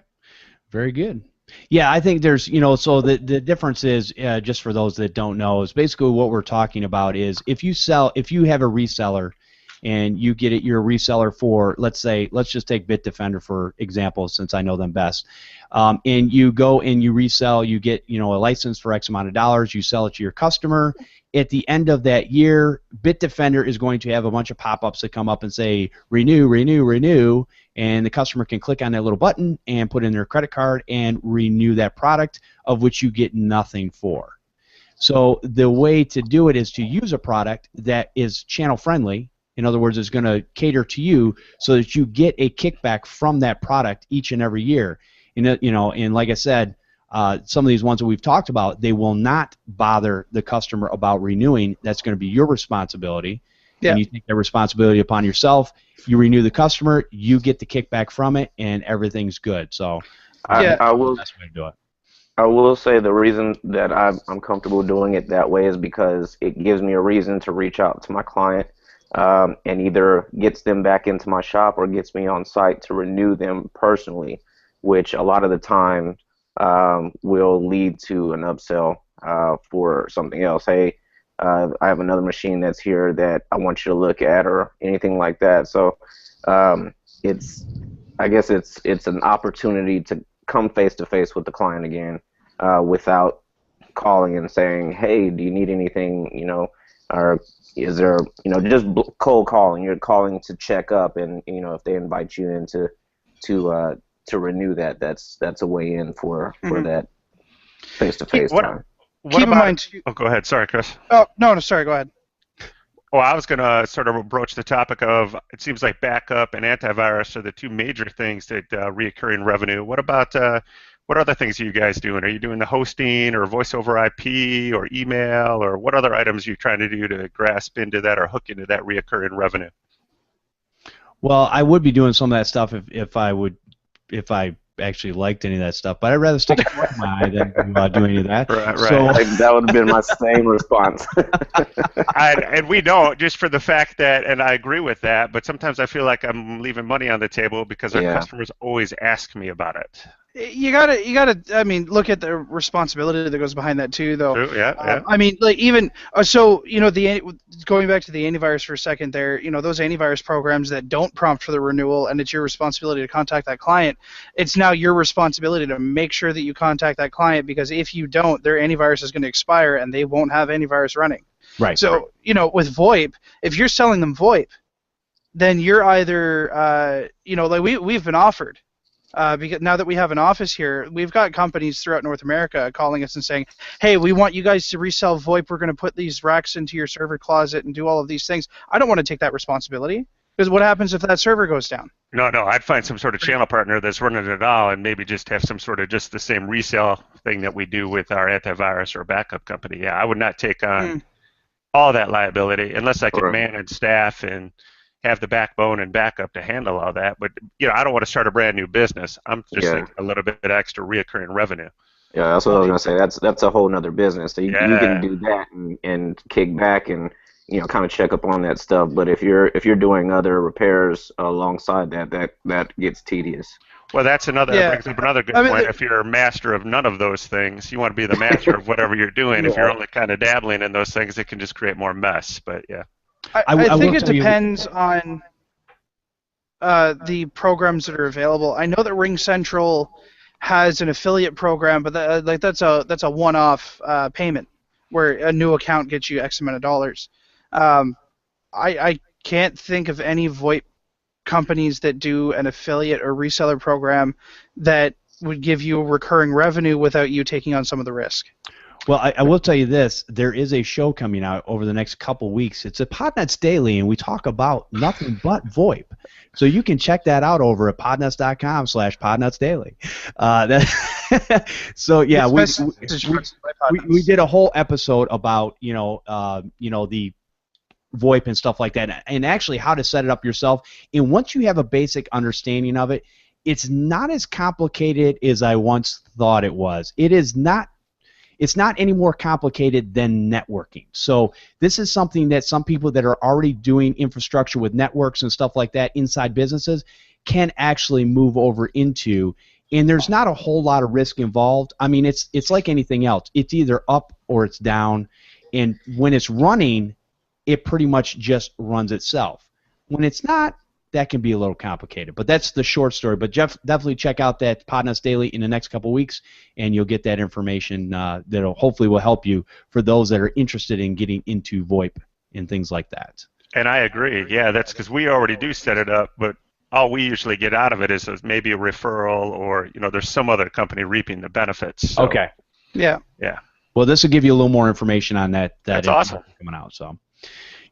Very good. Yeah, I think there's, so the difference is, just for those that don't know, is basically what we're talking about is if you have a reseller and you get it, you're a reseller for, let's just take Bitdefender for example, since I know them best. And you go and you resell, you get, a license for X amount of dollars, you sell it to your customer. At the end of that year, Bitdefender is going to have a bunch of pop-ups that come up and say, renew, renew, renew, and the customer can click on that little button and put in their credit card and renew that product, of which you get nothing for. So the way to do it is to use a product that is channel-friendly. In other words, it's going to cater to you so that you get a kickback from that product each and every year. And like I said, some of these ones that we've talked about, they will not bother the customer about renewing. That's going to be your responsibility. Yeah. And you take that responsibility upon yourself. You renew the customer, you get the kickback from it, and everything's good. So I will. That's the way to do it. I will say the reason that I'm comfortable doing it that way is because it gives me a reason to reach out to my client. And either gets them back into my shop or gets me on site to renew them personally, which a lot of the time will lead to an upsell for something else. Hey, I have another machine that's here that I want you to look at, or anything like that. So I guess it's an opportunity to come face to face with the client again without calling and saying, hey, do you need anything, or is there, just cold calling. You're calling to check up, and if they invite you in to renew that, that's a way in for that face-to-face time. Keep in mind. Oh, go ahead. Sorry, Chris. Oh no, sorry. Go ahead. Well, I was going to sort of broach the topic of, it seems like backup and antivirus are the two major things that reoccurring revenue. What about what other things are you guys doing? Are you doing the hosting or voice over IP or email, or what other items are you trying to do to grasp into that or hook into that reoccurring revenue? Well, I would be doing some of that stuff if I actually liked any of that stuff, but I'd rather stick a fork in my eye than do any of that. Right. So, that would have been my same response. And we don't, just for the fact that, and I agree with that, but sometimes I feel like I'm leaving money on the table because our customers always ask me about it. You gotta. I mean, look at the responsibility that goes behind that too, though. True, yeah. I mean, like even so, going back to the antivirus for a second there, those antivirus programs that don't prompt for the renewal, and it's your responsibility to contact that client. It's now your responsibility to make sure that you contact that client, because if you don't, their antivirus is going to expire and they won't have antivirus running. Right. So with VoIP, if you're selling them VoIP, then you're either like we've been offered. Because now that we have an office here, we've got companies throughout North America calling us and saying, hey, we want you guys to resell VoIP. We're going to put these racks into your server closet and do all of these things. I don't want to take that responsibility, because what happens if that server goes down? No, I'd find some sort of channel partner that's running it all, and maybe just have some sort of just the same resale thing that we do with our antivirus or backup company. Yeah, I would not take on all that liability unless I could manage staff and have the backbone and backup to handle all that. But I don't want to start a brand new business. I'm just thinking a little bit extra reoccurring revenue. Yeah, that's what I was gonna say. That's a whole nother business. So you can do that and kick back and kind of check up on that stuff. But if you're doing other repairs alongside that gets tedious. Well, that's another brings up another good point. If you're a master of none of those things, you want to be the master of whatever you're doing. If you're only kind of dabbling in those things, it can just create more mess. But yeah. I think it depends on the programs that are available. I know that Ring Central has an affiliate program, but that's a one-off payment where a new account gets you X amount of dollars. I can't think of any VoIP companies that do an affiliate or reseller program that would give you recurring revenue without you taking on some of the risk. Well, I will tell you this. There is a show coming out over the next couple weeks. It's a Podnutz Daily, and we talk about nothing but VoIP. So you can check that out over at podnutz.com/podnutzdaily. So, yeah, we did a whole episode about, the VoIP and stuff like that, and actually how to set it up yourself. And once you have a basic understanding of it, it's not as complicated as I once thought it was. It's not any more complicated than networking. So this is something that some people that are already doing infrastructure with networks and stuff like that inside businesses can actually move over into, and there's not a whole lot of risk involved. I mean, it's like anything else. It's either up or it's down, and when it's running, it pretty much just runs itself. When it's not, that can be a little complicated. But that's the short story. But Jeff, definitely check out that Podnutz Daily in the next couple weeks, and you'll get that information that hopefully will help you for those that are interested in getting into VoIP and things like that. And I agree. Yeah, that's because we already do set it up, but all we usually get out of it is maybe a referral or, there's some other company reaping the benefits. So, okay. Yeah. Yeah. Well, this will give you a little more information on that. That's awesome. Coming out, so.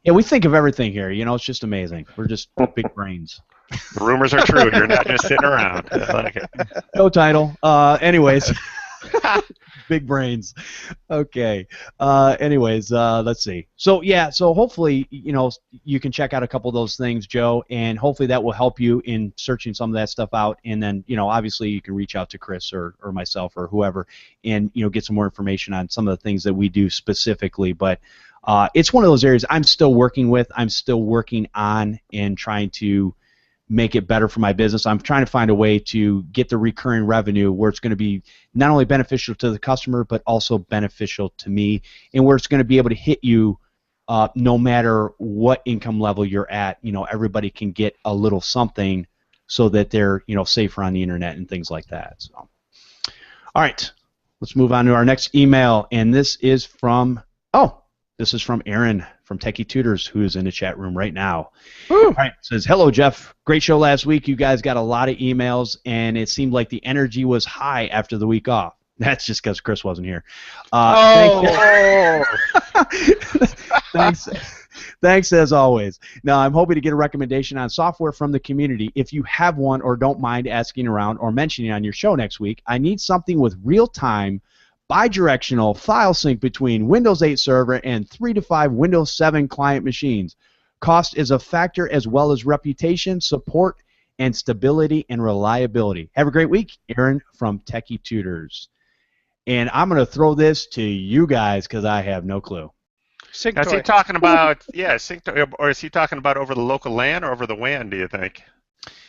Yeah, we think of everything here. It's just amazing. We're just big brains. The rumors are true. You're not just sitting around. I like it. No title. Anyways, big brains. Okay. Anyways, let's see. So hopefully, you can check out a couple of those things, Joe, and hopefully that will help you in searching some of that stuff out. And then, obviously you can reach out to Chris or myself or whoever, and get some more information on some of the things that we do specifically. But it's one of those areas I'm still working on and trying to make it better for my business. I'm trying to find a way to get the recurring revenue where it's going to be not only beneficial to the customer but also beneficial to me, and where it's going to be able to hit you no matter what income level you're at. Everybody can get a little something so that they're safer on the internet and things like that. So, all right, let's move on to our next email, and this is from Aaron from Techie Tutors, who is in the chat room right now. Woo. All right, says, hello, Jeff. Great show last week. You guys got a lot of emails, and it seemed like the energy was high after the week off. That's just because Chris wasn't here. Thanks as always. Now, I'm hoping to get a recommendation on software from the community. If you have one or don't mind asking around or mentioning on your show next week, I need something with real-time bidirectional file sync between Windows 8 Server and 3 to 5 Windows 7 client machines. Cost is a factor as well as reputation, support, and stability and reliability. Have a great week. Aaron from Techie Tutors. And I'm going to throw this to you guys because I have no clue. Is he talking about, sync, or is he talking about over the local LAN or over the WAN, do you think?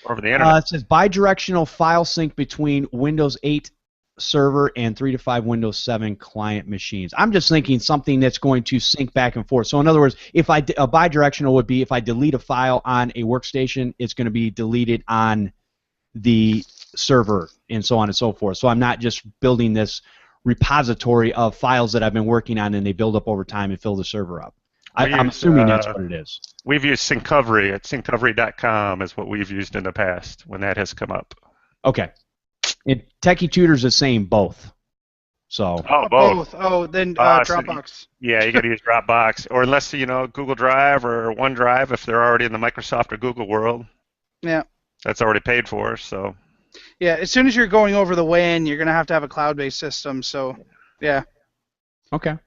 over the internet? It says bidirectional file sync between Windows 8 server and 3 to 5 Windows 7 client machines. I'm just thinking something that's going to sync back and forth. So in other words, if a bidirectional would be if I delete a file on a workstation, it's going to be deleted on the server and so on and so forth. So I'm not just building this repository of files that I've been working on and they build up over time and fill the server up. I'm assuming that's what it is. We've used Synccovery at synccovery.com is what we've used in the past when that has come up. Okay. And Techie Tutor's the same, both. So. Oh, both. Oh, then Dropbox. So, yeah, you got to use Dropbox, or unless Google Drive or OneDrive if they're already in the Microsoft or Google world. Yeah. That's already paid for, so. Yeah, as soon as you're going over the WAN, you're going to have a cloud-based system, so, yeah. Okay.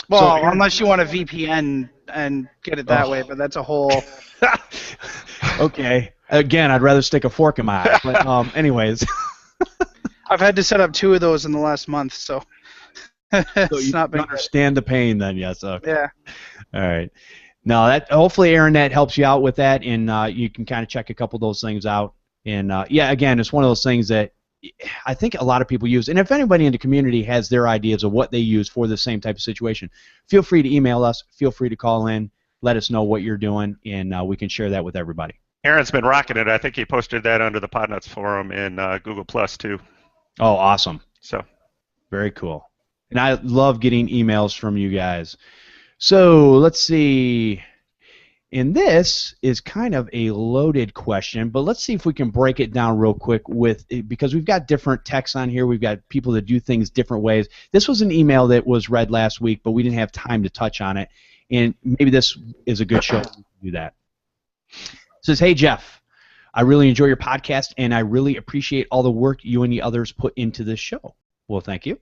Well, unless you want a VPN and get it that way, but that's a whole... Okay. Again, I'd rather stick a fork in my eye. But anyways. I've had to set up 2 of those in the last month, so it's not been understand the pain then, yes. Okay. Yeah. All right. No, that hopefully AaronNet helps you out with that, and you can kind of check a couple of those things out. And yeah, again, it's one of those things that I think a lot of people use. And if anybody in the community has their ideas of what they use for the same type of situation, feel free to email us. Feel free to call in. Let us know what you're doing, and we can share that with everybody. Aaron's been rocking it. I think he posted that under the Podnutz forum in Google Plus too. Oh, awesome. So. Very cool. And I love getting emails from you guys. So let's see. And this is kind of a loaded question, but let's see if we can break it down real quick because we've got different texts on here. We've got people that do things different ways. This was an email that was read last week, but we didn't have time to touch on it. And maybe this is a good show to do that. It says, hey, Jeff, I really enjoy your podcast, and I really appreciate all the work you and the others put into this show. Well, thank you.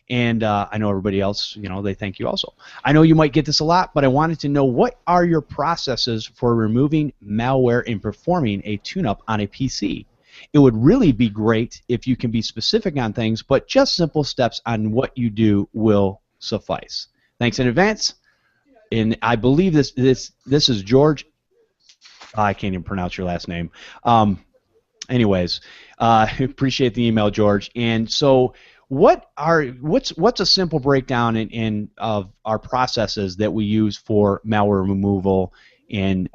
And I know everybody else, they thank you also. I know you might get this a lot, but I wanted to know what are your processes for removing malware and performing a tune-up on a PC? It would really be great if you can be specific on things, but just simple steps on what you do will suffice. Thanks in advance. And I believe this is George. I can't even pronounce your last name. Anyways, appreciate the email, George. And so, what's a simple breakdown of our processes that we use for malware removal and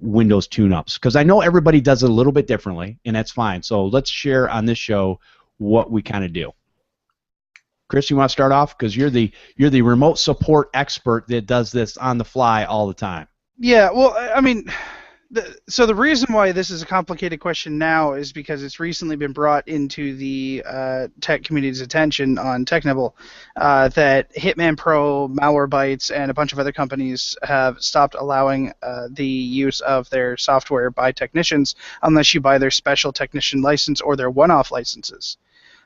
Windows tune-ups? Because I know everybody does it a little bit differently, and that's fine. So let's share on this show what we kind of do. Chris, you want to start off because you're the remote support expert that does this on the fly all the time. Yeah, well, I mean, so the reason why this is a complicated question now is because it's recently been brought into the tech community's attention on TechNibble that Hitman Pro, Malwarebytes, and a bunch of other companies have stopped allowing the use of their software by technicians unless you buy their special technician license or their one-off licenses.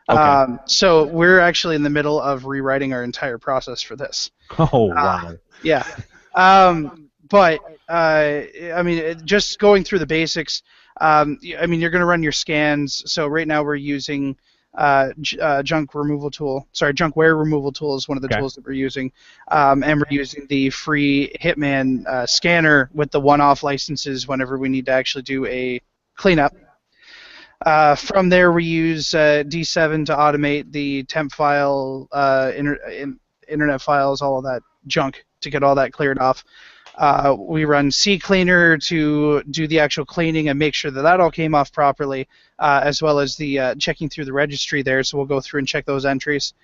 Okay. So we're actually in the middle of rewriting our entire process for this. Oh, wow. Yeah. But, I mean, just going through the basics, I mean, you're going to run your scans. So right now we're using junkware removal tool is one of the tools that we're using. And we're using the free Hitman scanner with the one-off licenses whenever we need to actually do a cleanup. From there, we use D7 to automate the temp file, internet files, all of that junk to get all that cleared off. We run CCleaner to do the actual cleaning and make sure that all came off properly, as well as the checking through the registry there. So we'll go through and check those entries.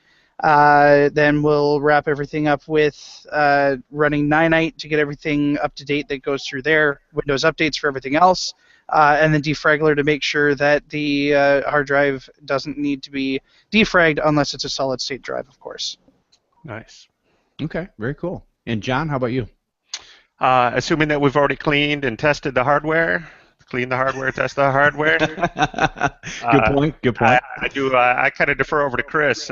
Then we'll wrap everything up with running Ninite to get everything up to date that goes through there, Windows updates for everything else, and then defragler to make sure that the hard drive doesn't need to be defragged unless it's a solid state drive, of course. Nice. Okay, very cool. And John, how about you? Assuming that we've already cleaned and tested the hardware, clean the hardware, test the hardware. Good point. Good point. I kind of defer over to Chris.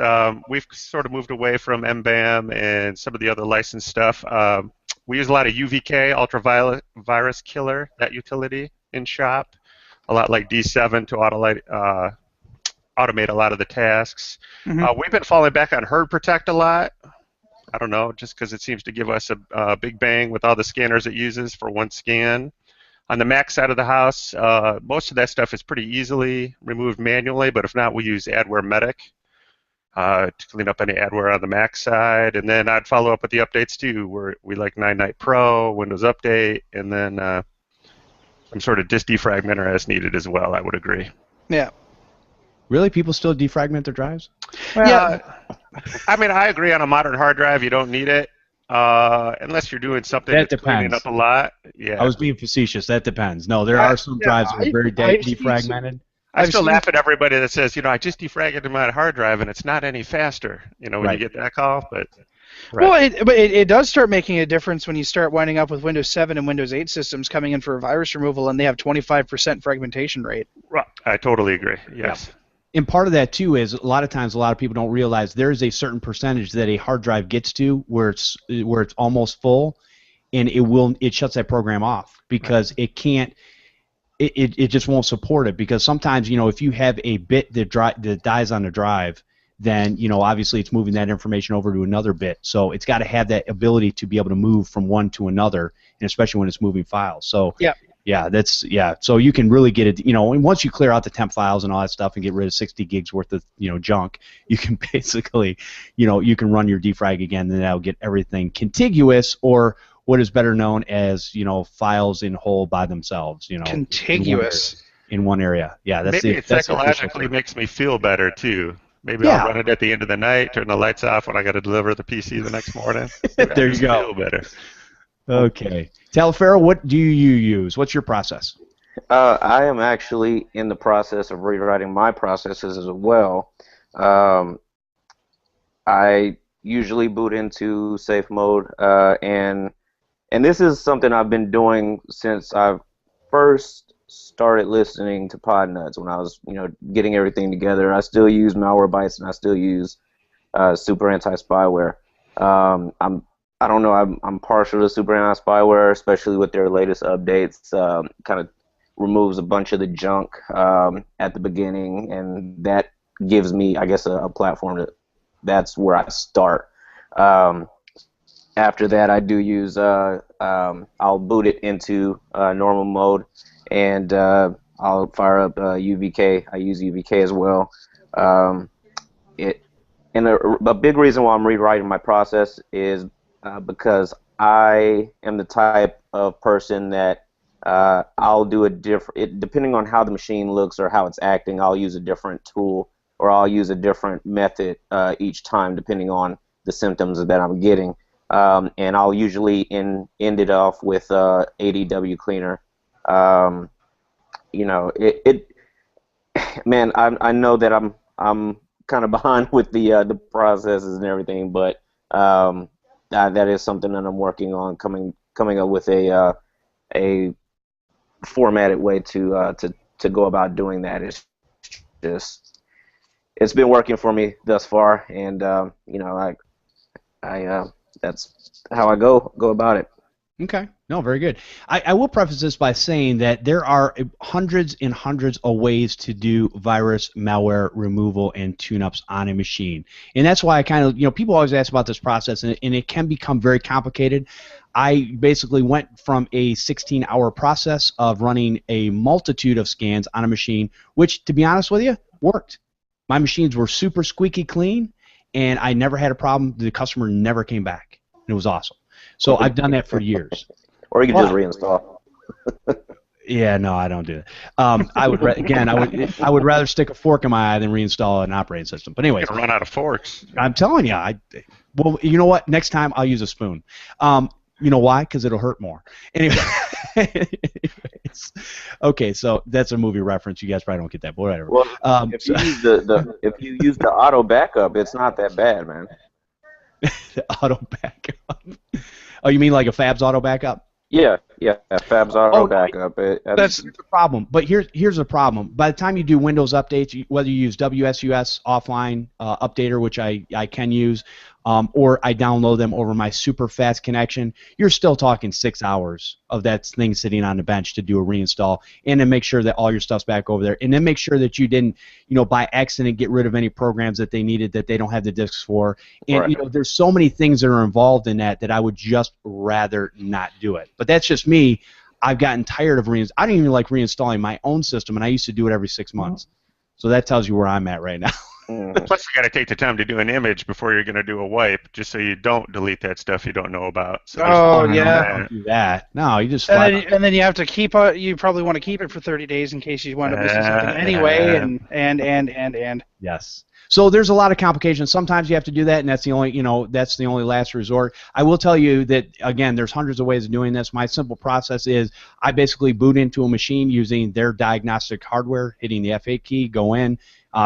We've sort of moved away from MBAM and some of the other licensed stuff. We use a lot of UVK, Ultraviolet Virus Killer, that utility in shop. A lot like D7 to automate a lot of the tasks. Mm-hmm. We've been falling back on Herd Protect a lot. I don't know, just because it seems to give us a big bang with all the scanners it uses for one scan. On the Mac side of the house, most of that stuff is pretty easily removed manually, but if not, we use Adware Medic to clean up any adware on the Mac side. And then I'd follow up with the updates too, where we like 9.9 Pro, Windows Update, and then some sort of disk defragmenter as needed as well, I would agree. Yeah. Really? People still defragment their drives? Well, Yeah. I mean, I agree on a modern hard drive, you don't need it. Unless you're doing something That that's cleaning depends. up a lot. Yeah. I was being facetious. That depends. No, there are some drives that are very defragmented. I still laugh at everybody that says, I just defragmented my hard drive and it's not any faster, when Right. you get that call. But Well, it does start making a difference when you start winding up with Windows 7 and Windows 8 systems coming in for virus removal, and they have 25% fragmentation rate. I totally agree. Yes. And part of that too is a lot of times a lot of people don't realize there's a certain percentage that a hard drive gets to where it's almost full, and it shuts that program off because it can't. It just won't support it, because sometimes if you have a bit that dies on the drive, then obviously it's moving that information over to another bit, so it's got to have that ability to be able to move from one to another, and especially when it's moving files. So so you can really get it. And once you clear out the temp files and all that stuff and get rid of 60 gigs worth of junk, you can basically you can run your defrag again, and that'll get everything contiguous, or what is better known as files in whole by themselves. Contiguous. In one area. Yeah, Maybe it psychologically makes me feel better too. Maybe I'll run it at the end of the night, turn the lights off when I got to deliver the PC the next morning. There you go. Feel better. Okay. Taliferro, what do you use? What's your process? I am actually in the process of rewriting my processes as well. I usually boot into safe mode, and this is something I've been doing since I first started listening to Podnutz, when I was getting everything together. I still use Malwarebytes, and I still use Super Anti-Spyware. I don't know. I'm partial to Super Anti-Spyware, especially with their latest updates. Kind of removes a bunch of the junk at the beginning, and that gives me, I guess, a platform that's where I start. After that, I do use I'll boot it into normal mode, and I'll fire up UVK. I use UVK as well. And a big reason why I'm rewriting my process is because I am the type of person that I'll do depending on how the machine looks or how it's acting, I'll use a different tool, or I'll use a different method each time depending on the symptoms that I'm getting. And I'll usually end it off with ADW cleaner. Man, I know that I'm kind of behind with the processes and everything, but that is something that I'm working on, coming up with a formatted way to go about doing that. It's been working for me thus far, and that's how I go about it. Okay. No, very good. I will preface this by saying that there are hundreds and hundreds of ways to do virus, malware removal, and tune-ups on a machine. And that's why I kind of, people always ask about this process, and it can become very complicated. I basically went from a 16-hour process of running a multitude of scans on a machine, which, to be honest with you, worked. My machines were super squeaky clean, and I never had a problem. The customer never came back. It was awesome. So I've done that for years. Or you can just reinstall. Yeah, no, I don't do that. I would I would rather stick a fork in my eye than reinstall an operating system. But anyways, you're gonna run out of forks. I'm telling you, well, you know what? Next time I'll use a spoon. You know why? Because it'll hurt more. Anyway, okay, so that's a movie reference. You guys probably don't get that, but whatever. Well, if you use the auto backup, it's not that bad, man. The auto backup. Oh, you mean like a Fab's auto backup? Yeah, Fab's auto backup. That's the problem. But here's the problem. By the time you do Windows updates, whether you use WSUS offline updater, which I can use, or I download them over my super fast connection, you're still talking 6 hours of that thing sitting on the bench to do a reinstall, and then make sure that all your stuff's back over there, and then make sure that you didn't, by accident get rid of any programs that they needed that they don't have the disks for. And right. There's so many things that are involved in that I would just rather not do it. But that's just me. I've gotten tired of I don't even like reinstalling my own system, and I used to do it every 6 months. So that tells you where I'm at right now. Plus, you got to take the time to do an image before you're going to do a wipe, just so you don't delete that stuff you don't know about. So Don't do that. No, you just and then you have to keep you probably want to keep it for 30 days in case you wind up missing something anyway, and yes. So there's a lot of complications. Sometimes you have to do that, and that's the only last resort. I will tell you that, again, there's hundreds of ways of doing this. My simple process is I basically boot into a machine using their diagnostic hardware, hitting the F8 key, go in.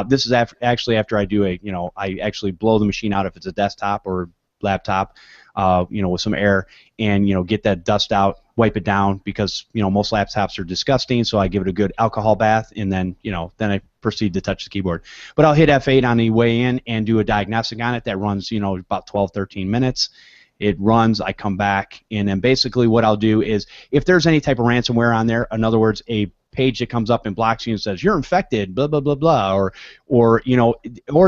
This is actually after I do I actually blow the machine out if it's a desktop or laptop, with some air, and get that dust out, wipe it down, because most laptops are disgusting. So I give it a good alcohol bath, and then then I proceed to touch the keyboard. But I'll hit F8 on the way in and do a diagnostic on it that runs about 12-13 minutes. It runs, I come back, and then basically what I'll do is, if there's any type of ransomware on there, in other words, a page that comes up and blocks you and says you're infected, blah blah blah blah, or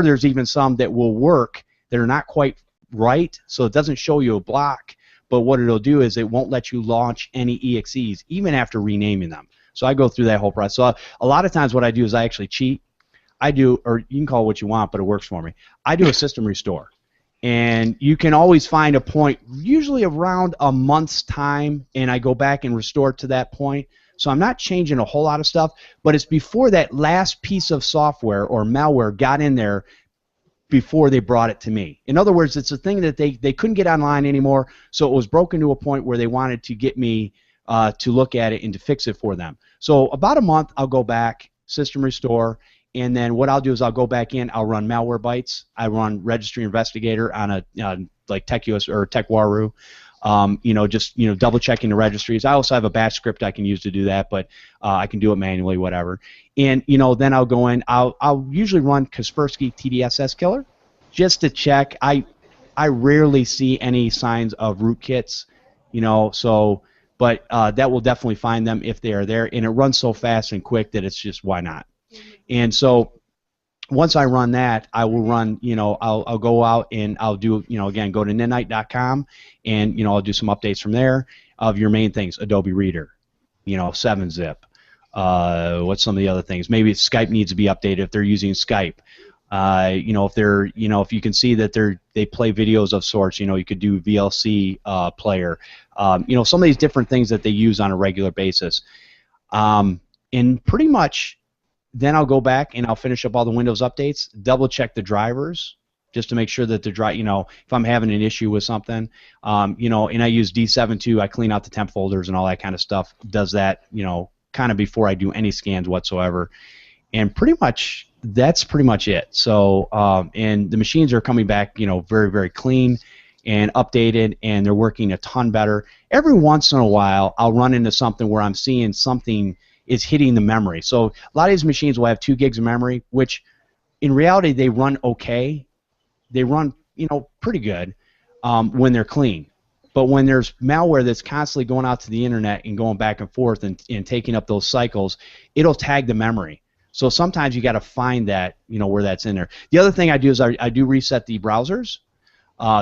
there's even some that will work that are not quite right, so it doesn't show you a block, but what it'll do is it won't let you launch any EXEs even after renaming them. So I go through that whole process. So a lot of times what I do is I actually cheat. I do, or you can call it what you want, but it works for me. I do a system restore. And you can always find a point, usually around a month's time, and I go back and restore it to that point. So I'm not changing a whole lot of stuff, but it's before that last piece of software or malware got in there before they brought it to me. In other words, it's a thing that they couldn't get online anymore, so it was broken to a point where they wanted to get me to look at it and to fix it for them. So about a month, I'll go back, system restore, and then what I'll do is I'll go back in, I'll run Malwarebytes, I run Registry Investigator on a like TechUS or TechWaru, just double checking the registries. I also have a batch script I can use to do that, but I can do it manually, whatever. And then I'll go in. I'll usually run Kaspersky TDSS Killer just to check. I rarely see any signs of rootkits, but that will definitely find them if they are there, and it runs so fast and quick that it's just why not. And so once I run that, I will run, I'll go out and I'll do, again, go to ninite.com, and, I'll do some updates from there of your main things, Adobe Reader, 7-zip. What's some of the other things? Maybe Skype needs to be updated if they're using Skype. If you can see that they play videos of sorts, you could do VLC player. Some of these different things that they use on a regular basis. And pretty much then I'll go back and I'll finish up all the Windows updates, double check the drivers just to make sure that the if I'm having an issue with something, and I use D7.2, I clean out the temp folders and all that kind of stuff, does that, kind of before I do any scans whatsoever. And pretty much that's pretty much it. So, and the machines are coming back, very, very clean and updated, and they're working a ton better. Every once in a while, I'll run into something where I'm seeing something is hitting the memory. So a lot of these machines will have 2 gigs of memory, which in reality they run okay. They run, pretty good when they're clean. But when there's malware that's constantly going out to the internet and going back and forth and taking up those cycles, it'll tag the memory. So sometimes you got to find that, where that's in there. The other thing I do is I do reset the browsers.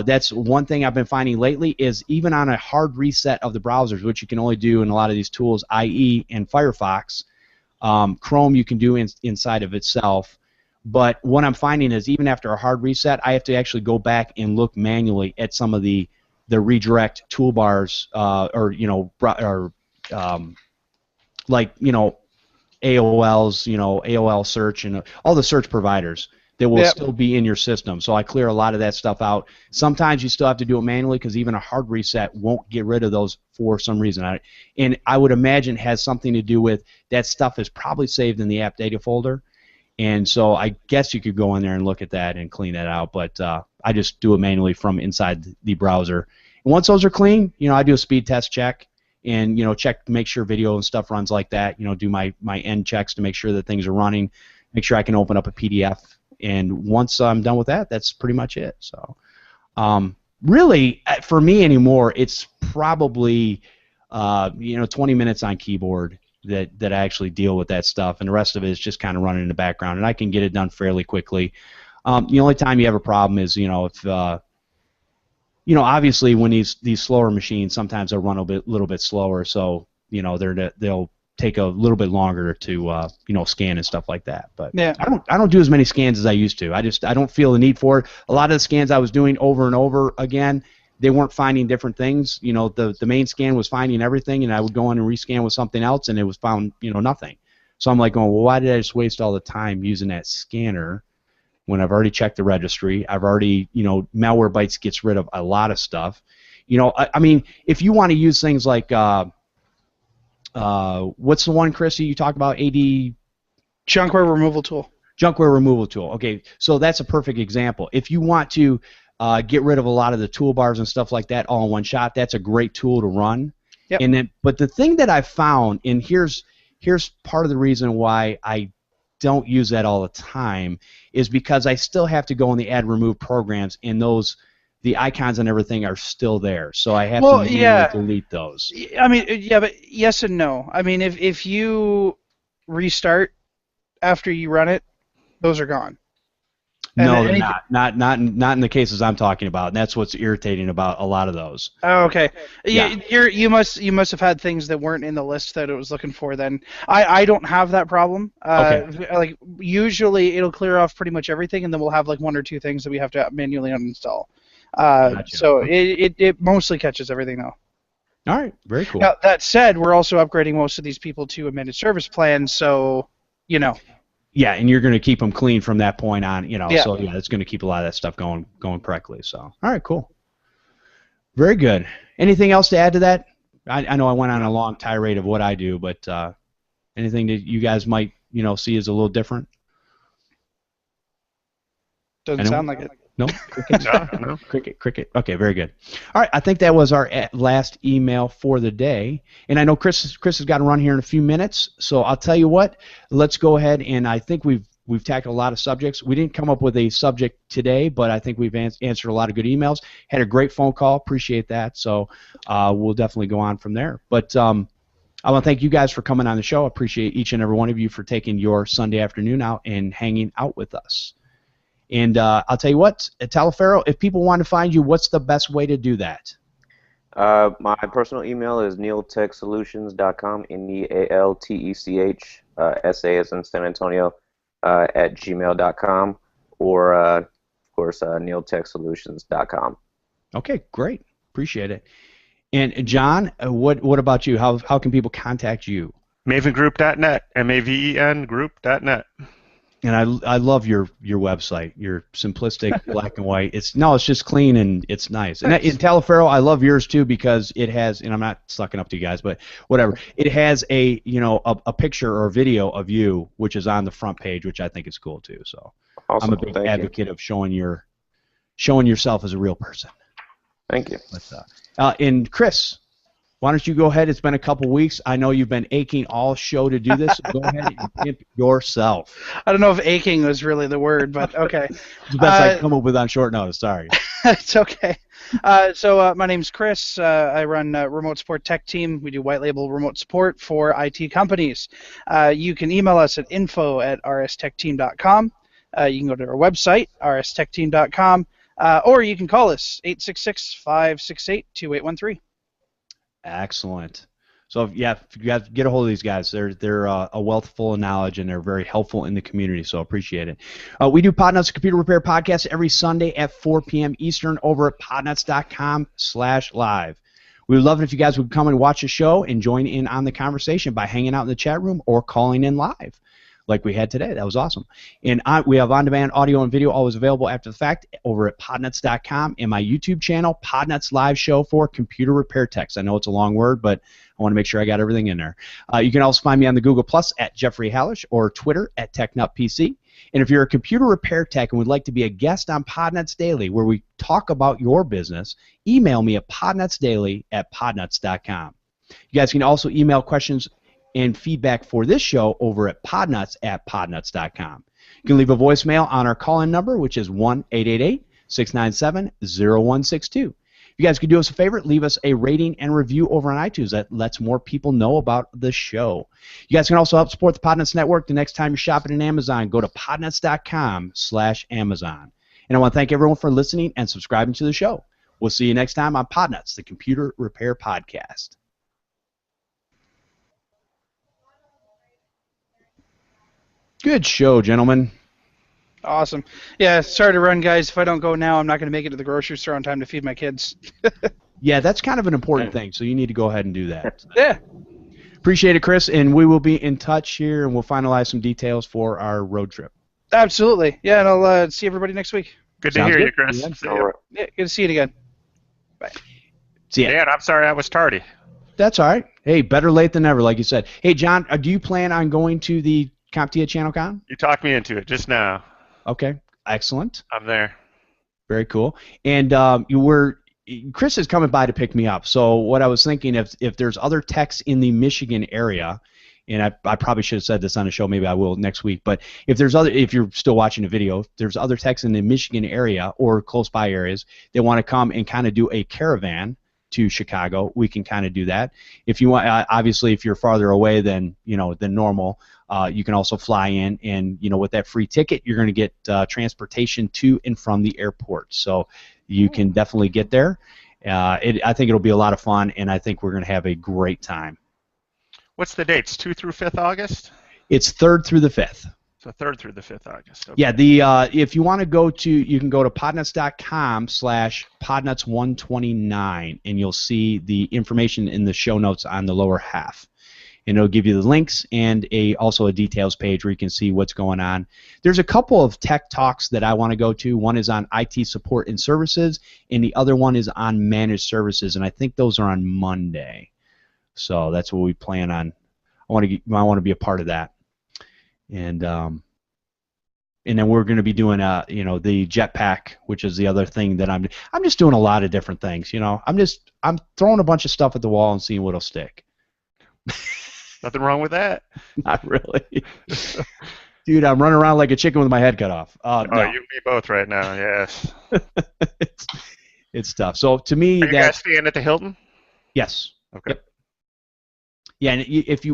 That's one thing I've been finding lately is even on a hard reset of the browsers, which you can only do in a lot of these tools, IE and Firefox, Chrome you can do inside of itself. But what I'm finding is even after a hard reset, I have to actually go back and look manually at some of the redirect toolbars, AOL's, AOL search and all the search providers that will still be in your system. So I clear a lot of that stuff out. Sometimes you still have to do it manually because even a hard reset won't get rid of those for some reason. And I would imagine it has something to do with that stuff is probably saved in the app data folder. And so I guess you could go in there and look at that and clean that out. But I just do it manually from inside the browser. And once those are clean, I do a speed test check and, check to make sure video and stuff runs like that. Do my end checks to make sure that things are running, make sure I can open up a PDF. And once I'm done with that, that's pretty much it. So, really, for me anymore, it's probably 20 minutes on keyboard that I actually deal with that stuff, and the rest of it is just kind of running in the background, and I can get it done fairly quickly. The only time you have a problem is if obviously when these slower machines sometimes they'll run a little bit slower, so they'll take a little bit longer to scan and stuff like that. But yeah. I don't do as many scans as I used to. I don't feel the need for it. A lot of the scans I was doing over and over again, they weren't finding different things. The main scan was finding everything, and I would go in and rescan with something else, and it was found nothing. So I'm like going, well, why did I just waste all the time using that scanner when I've already checked the registry? I've already, Malwarebytes gets rid of a lot of stuff. I mean, if you want to use things like what's the one, Chris, you talk about? AD Junkware removal tool. Junkware removal tool. Okay, so that's a perfect example. If you want to get rid of a lot of the toolbars and stuff like that all in one shot, that's a great tool to run. Yep. But the thing that I found, and here's part of the reason why I don't use that all the time, is because I still have to go in the add remove programs, and the icons and everything are still there, so I have to manually delete those. I mean, yeah, but yes and no. I mean, if you restart after you run it, those are gone. No, they're not. Not in the cases I'm talking about. And that's what's irritating about a lot of those. Oh, okay. Yeah. You must have had things that weren't in the list that it was looking for. Then I don't have that problem. Okay. Like usually it'll clear off pretty much everything, and then we'll have like one or two things that we have to manually uninstall. Gotcha. So it mostly catches everything though. All right. Very cool. Now that said, we're also upgrading most of these people to a managed service plan, so Yeah, and you're going to keep them clean from that point on, Yeah. So yeah, it's going to keep a lot of that stuff going correctly. So, all right, cool. Very good. Anything else to add to that? I know I went on a long tirade of what I do, but anything that you guys might, see as a little different? Doesn't sound like it. No? Cricket? No. Cricket. Okay, very good. All right, I think that was our last email for the day. And I know Chris has got to run here in a few minutes, so I'll tell you what, let's go ahead, and I think we've tackled a lot of subjects. We didn't come up with a subject today, but I think we've answered a lot of good emails. Had a great phone call. Appreciate that. So we'll definitely go on from there. But I want to thank you guys for coming on the show. I appreciate each and every one of you for taking your Sunday afternoon out and hanging out with us. And I'll tell you what, Taliferro, if people want to find you, what's the best way to do that? My personal email is nealtechsolutions.com, NEALTECH, SA as in San Antonio, at gmail.com, or, of course, nealtechsolutions.com. Okay, great. Appreciate it. And John, what about you? How can people contact you? Mavengroup.net, MAVEN group.net. And I love your website. Your simplistic black and white. It's just clean and it's nice. And in Taliferro, I love yours too because it has, and I'm not sucking up to you guys, but whatever. It has a picture or a video of you, which is on the front page, which I think is cool too. So Awesome. I'm a big advocate of showing yourself as a real person. Thank you. And Chris, why don't you go ahead? It's been a couple weeks. I know you've been aching all show to do this. Go ahead and pimp yourself. I don't know if aching was really the word, but okay. It's the best I can come up with on short notice. Sorry. It's okay. So my name's Chris. I run Remote Support Tech Team. We do white label remote support for IT companies. You can email us at info@rstechteam.com. You can go to our website, rstechteam.com, or you can call us 866-568-2813. Excellent. So if you guys get a hold of these guys, they're a wealth full of knowledge and they're very helpful in the community. So appreciate it. We do Podnutz Computer Repair Podcast every Sunday at 4 p.m. Eastern over at podnutz.com/live. We would love it if you guys would come and watch the show and join in on the conversation by hanging out in the chat room or calling in live, like we had today. That was awesome. And we have on-demand audio and video always available after the fact over at podnutz.com and my YouTube channel, Podnutz Live Show for Computer Repair Techs. I know it's a long word, but I want to make sure I got everything in there. You can also find me on the Google Plus at Jeffery Halash or Twitter at TechNutPC. And if you're a computer repair tech and would like to be a guest on Podnutz Daily, where we talk about your business, email me at podnutzdaily@podnutz.com. You guys can also email questions and feedback for this show over at podnutz@podnutz.com. You can leave a voicemail on our call-in number, which is 1-888-697-0162. If you guys could do us a favor, leave us a rating and review over on iTunes. That lets more people know about the show. You guys can also help support the Podnutz Network. The next time you're shopping in Amazon, go to podnutz.com/Amazon. And I want to thank everyone for listening and subscribing to the show. We'll see you next time on Podnutz, the Computer Repair Podcast. Good show, gentlemen. Awesome. Yeah, sorry to run, guys. If I don't go now, I'm not going to make it to the grocery store on time to feed my kids. Yeah, that's kind of an important thing, so you need to go ahead and do that. Yeah. Appreciate it, Chris, and we will be in touch here, and we'll finalize some details for our road trip. Absolutely. Yeah, and I'll see everybody next week. Good to Sounds hear good. you, Chris. Yeah. See All ya. right. Yeah, good to see you again. Bye. See ya. Dan, I'm sorry I was tardy. That's all right. Hey, better late than never, like you said. Hey, John, do you plan on going to the CompTIA ChannelCon? You talked me into it just now. Okay, excellent. I'm there. Very cool. And Chris is coming by to pick me up. So what I was thinking, if there's other techs in the Michigan area, and I probably should have said this on the show, maybe I will next week, but if you're still watching the video, if there's other techs in the Michigan area or close by areas that want to come and kind of do a caravan to Chicago, we can kind of do that. If you want, obviously, if you're farther away than normal, you can also fly in, and with that free ticket, you're going to get transportation to and from the airport. So you can definitely get there. I think it'll be a lot of fun, and I think we're going to have a great time. What's the dates? 2 through 5th August? It's 3rd through the 5th. So 3rd through the 5th August. Okay. Yeah, if you want to go to, you can go to podnutz.com/podnutz129, and you'll see the information in the show notes on the lower half. And it'll give you the links and also a details page where you can see what's going on. There's a couple of tech talks that I want to go to. One is on IT support and services, and the other one is on managed services, and I think those are on Monday. So that's what we plan on. I want to be a part of that. And then we're going to be doing the jetpack, which is the other thing that I'm just doing a lot of different things. I'm throwing a bunch of stuff at the wall and seeing what'll stick. Nothing wrong with that. Not really. Dude, I'm running around like a chicken with my head cut off. No. You and me both right now, yes. it's tough. So to me, Are you guys staying at the Hilton? Yes. Okay. Yep. Yeah, and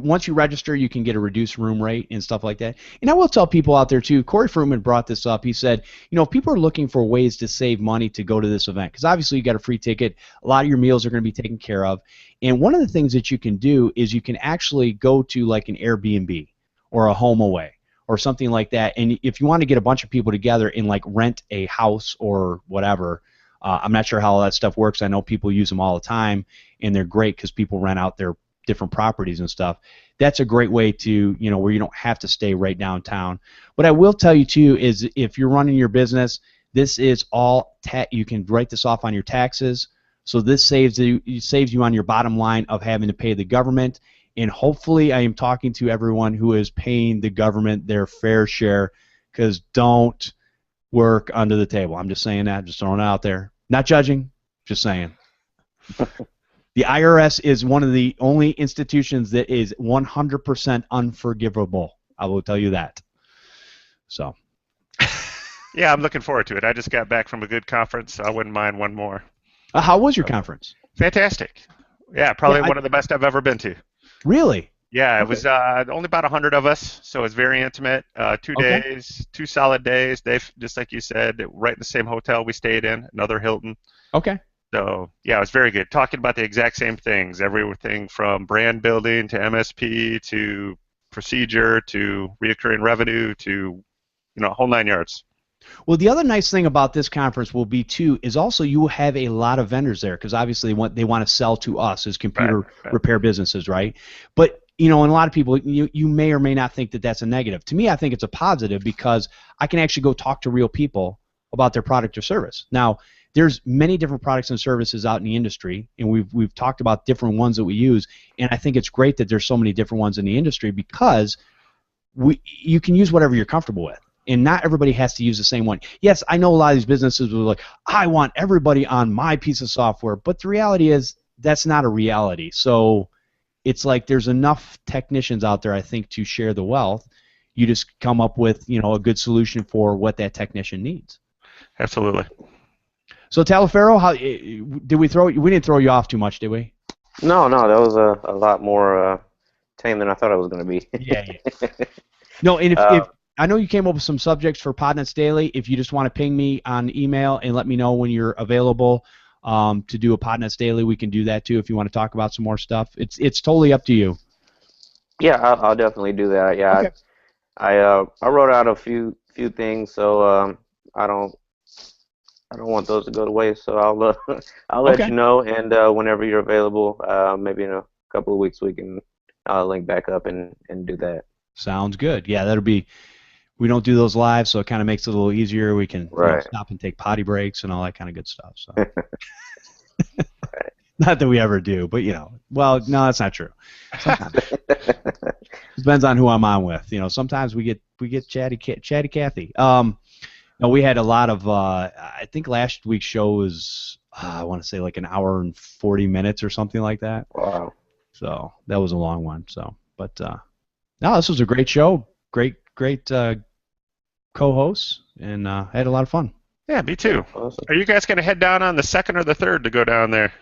once you register, you can get a reduced room rate and stuff like that. And I will tell people out there too. Corey Fruitman brought this up. He said, if people are looking for ways to save money to go to this event, because obviously you got a free ticket, a lot of your meals are going to be taken care of. And one of the things that you can do is you can actually go to like an Airbnb or a home away or something like that. And if you want to get a bunch of people together and like rent a house or whatever, I'm not sure how all that stuff works. I know people use them all the time, and they're great because people rent out their different properties and stuff. That's a great way to, where you don't have to stay right downtown. What I will tell you too is if you're running your business, this is all you can write this off on your taxes. So this saves you on your bottom line of having to pay the government. And hopefully I am talking to everyone who is paying the government their fair share, because don't work under the table. I'm just saying that, just throwing it out there. Not judging, just saying. The IRS is one of the only institutions that is 100% unforgivable. I will tell you that. So. Yeah, I'm looking forward to it. I just got back from a good conference. I wouldn't mind one more. How was your conference? Fantastic. Yeah, probably one of the best I've ever been to. Really? Yeah, it was only about 100 of us, so it was very intimate. 2 days, 2 solid days. Just like you said, right in the same hotel we stayed in, another Hilton. Okay. So, yeah, it was very good. Talking about the exact same things, everything from brand building to MSP to procedure to reoccurring revenue to, whole 9 yards. Well, the other nice thing about this conference will be, too, is also you will have a lot of vendors there, because obviously they want to sell to us as computer repair businesses, right? But, and a lot of people, you may or may not think that that's a negative. To me, I think it's a positive, because I can actually go talk to real people about their product or service. Now, there's many different products and services out in the industry, and we've talked about different ones that we use, and I think it's great that there's so many different ones in the industry, because you can use whatever you're comfortable with, and not everybody has to use the same one. Yes, I know a lot of these businesses are like, I want everybody on my piece of software, but the reality is that's not a reality. So it's like there's enough technicians out there, I think, to share the wealth. You just come up with a good solution for what that technician needs. Absolutely. So Taliferro, how did we throw? We didn't throw you off too much, did we? No, that was a lot more tame than I thought it was going to be. Yeah. No, and if I know you came up with some subjects for Podnutz Daily, if you just want to ping me on email and let me know when you're available to do a Podnutz Daily, we can do that too. If you want to talk about some more stuff, it's totally up to you. Yeah, I'll definitely do that. Yeah. Okay. I wrote out a few things, so I don't want those to go to waste. So I'll I'll let Okay. you know, and whenever you're available, maybe in a couple of weeks we can link back up and do that. Sounds good. Yeah, that'll be. We don't do those live, so it kind of makes it a little easier. We can Right. stop and take potty breaks and all that kind of good stuff. So, not that we ever do, but well, no, that's not true. Sometimes. Depends on who I'm on with. Sometimes we get chatty Cathy. No, we had a lot of. I think last week's show was I want to say like an hour and 40 minutes or something like that. Wow. So that was a long one. So, but no, this was a great show. Great co-hosts, and I had a lot of fun. Yeah, me too. Awesome. Are you guys going to head down on the 2nd or the 3rd to go down there?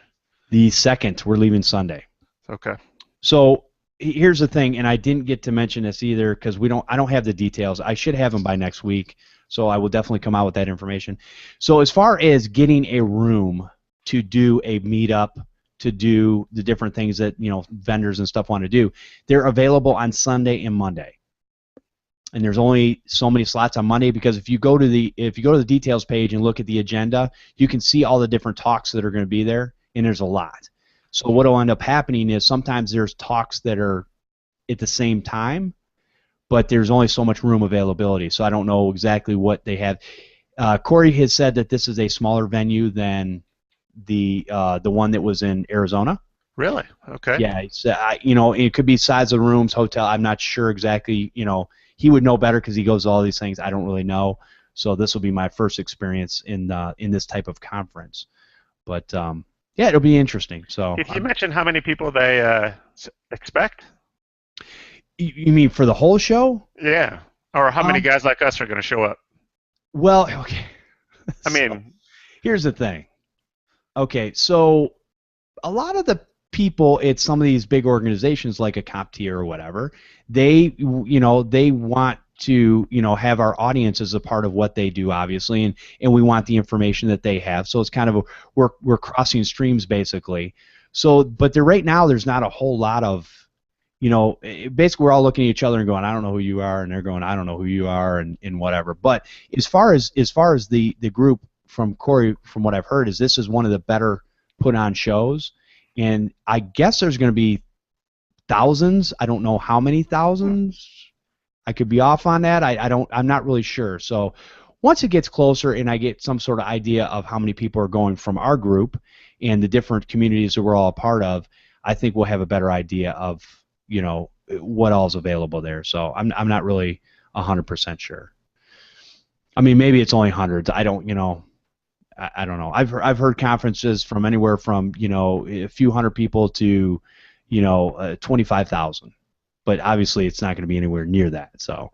The 2nd, we're leaving Sunday. Okay. So here's the thing, and I didn't get to mention this either because I don't have the details. I should have them by next week, so I will definitely come out with that information. So as far as getting a room to do a meetup, to do the different things that vendors and stuff want to do, they're available on Sunday and Monday. And there's only so many slots on Monday because if you go to the details page and look at the agenda, you can see all the different talks that are going to be there, and there's a lot. So what will end up happening is sometimes there's talks that are at the same time, but there's only so much room availability. So I don't know exactly what they have. Corey has said that this is a smaller venue than the one that was in Arizona. Really? Okay. Yeah, it's, it could be size of rooms, hotel. I'm not sure exactly. He would know better because he goes to all these things. I don't really know. So this will be my first experience in this type of conference. But yeah, it'll be interesting. So did you mention how many people they expect? You mean for the whole show? Yeah. Or how many guys like us are going to show up? Well, okay. I mean, here's the thing. Okay, so a lot of the people at some of these big organizations like a CompTIA or whatever, they want to have our audience as a part of what they do, obviously, and we want the information that they have. So it's kind of we're crossing streams basically. So, but right now there's not a whole lot of basically we're all looking at each other and going, I don't know who you are, and they're going, I don't know who you are, and whatever. But as far as the group from Corey, from what I've heard, is this is one of the better put on shows. And I guess there's going to be thousands. I don't know how many thousands. I could be off on that. I'm not really sure. So once it gets closer and I get some sort of idea of how many people are going from our group and the different communities that we're all a part of, I think we'll have a better idea of what all's available there. So I'm not really 100% sure. I mean, maybe it's only hundreds. I don't know. I've heard conferences from anywhere from a few hundred people to 25,000, but obviously it's not going to be anywhere near that. So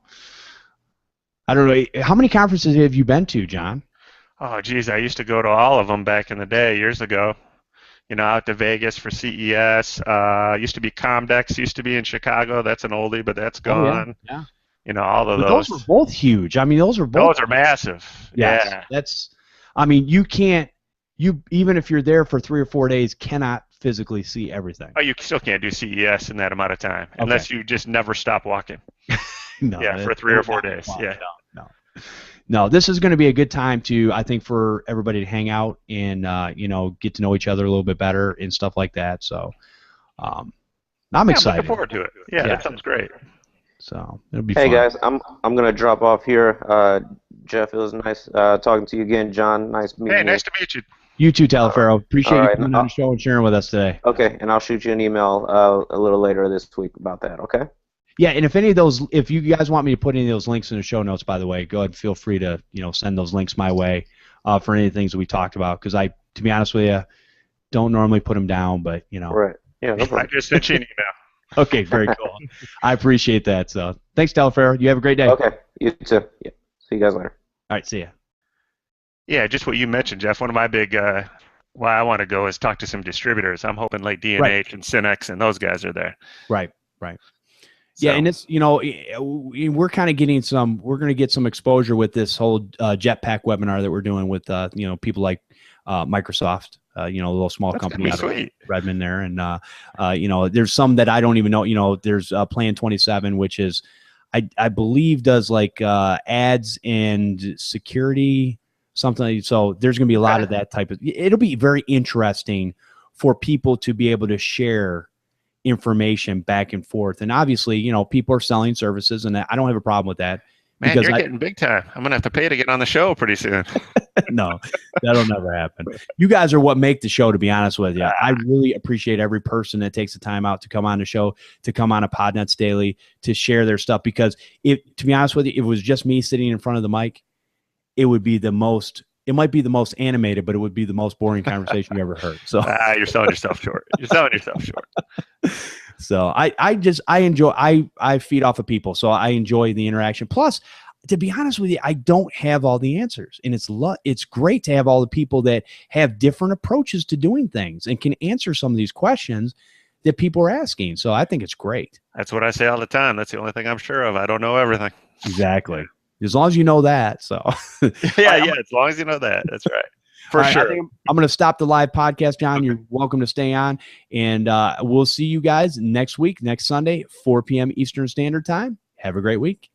I don't know. How many conferences have you been to, John? Oh, geez, I used to go to all of them back in the day, years ago. Out to Vegas for CES. Used to be Comdex. Used to be in Chicago. That's an oldie, but that's gone. Oh, yeah. All of but those. Those were both huge. I mean, those are massive. Yes, yeah. That's. I mean, you even if you're there for 3 or 4 days, cannot physically see everything. Oh, you still can't do CES in that amount of time unless you just never stop walking. No. Yeah, for 3 or 4 days. Well, yeah. No, this is going to be a good time I think, for everybody to hang out and get to know each other a little bit better and stuff like that. So, I'm excited. I'm looking forward to it. Yeah, that sounds great. So it'll be fun. Hey guys, I'm gonna drop off here. Jeff, it was nice talking to you again. John, nice meeting you. Hey, nice to meet you. You too, Taliferro. Appreciate you coming on the show and sharing with us today. Okay, and I'll shoot you an email a little later this week about that. Okay. Yeah, and if you guys want me to put any of those links in the show notes, by the way, go ahead and feel free to send those links my way for any of the things that we talked about. Because to be honest with you, don't normally put them down, but Right. Yeah. No problem. I just sent you an email. Okay, very cool. I appreciate that. So thanks, Taliferro. You have a great day. Okay. You too. Yeah. See you guys later. All right. See ya. Yeah, just what you mentioned, Jeff. One of my big why I want to go is talk to some distributors. I'm hoping like D&H and Cinex and those guys are there. Right. So. Yeah, and it's we're kind of getting we're going to get some exposure with this whole Jetpack webinar that we're doing with people like Microsoft, a little small company out of Redmond there, and there's some that I don't even know. There's Plan 27, which is I believe does like ads and security, something. So there's going to be a lot of that type of. It'll be very interesting for people to be able to share information back and forth. And obviously, you know, people are selling services, and I don't have a problem with that. Man, you're getting big time. I'm going to have to pay to get on the show pretty soon. No, that'll never happen. You guys are what make the show, to be honest with you. I really appreciate every person that takes the time out to come on the show, to come on a Podnutz Daily, to share their stuff. Because to be honest with you, if it was just me sitting in front of the mic, it would be the most, it might be the most animated, but it would be the most boring conversation you ever heard. So you're selling yourself short. You're selling yourself short. So I enjoy, I feed off of people. So I enjoy the interaction. Plus, to be honest with you, I don't have all the answers, and it's great to have all the people that have different approaches to doing things and can answer some of these questions that people are asking. So I think it's great. That's what I say all the time. That's the only thing I'm sure of. I don't know everything. Exactly. As long as you know that. So yeah, as long as you know that. That's right. For sure. I'm going to stop the live podcast, John. You're welcome to stay on. And we'll see you guys next week, next Sunday, 4 p.m. Eastern Standard Time. Have a great week.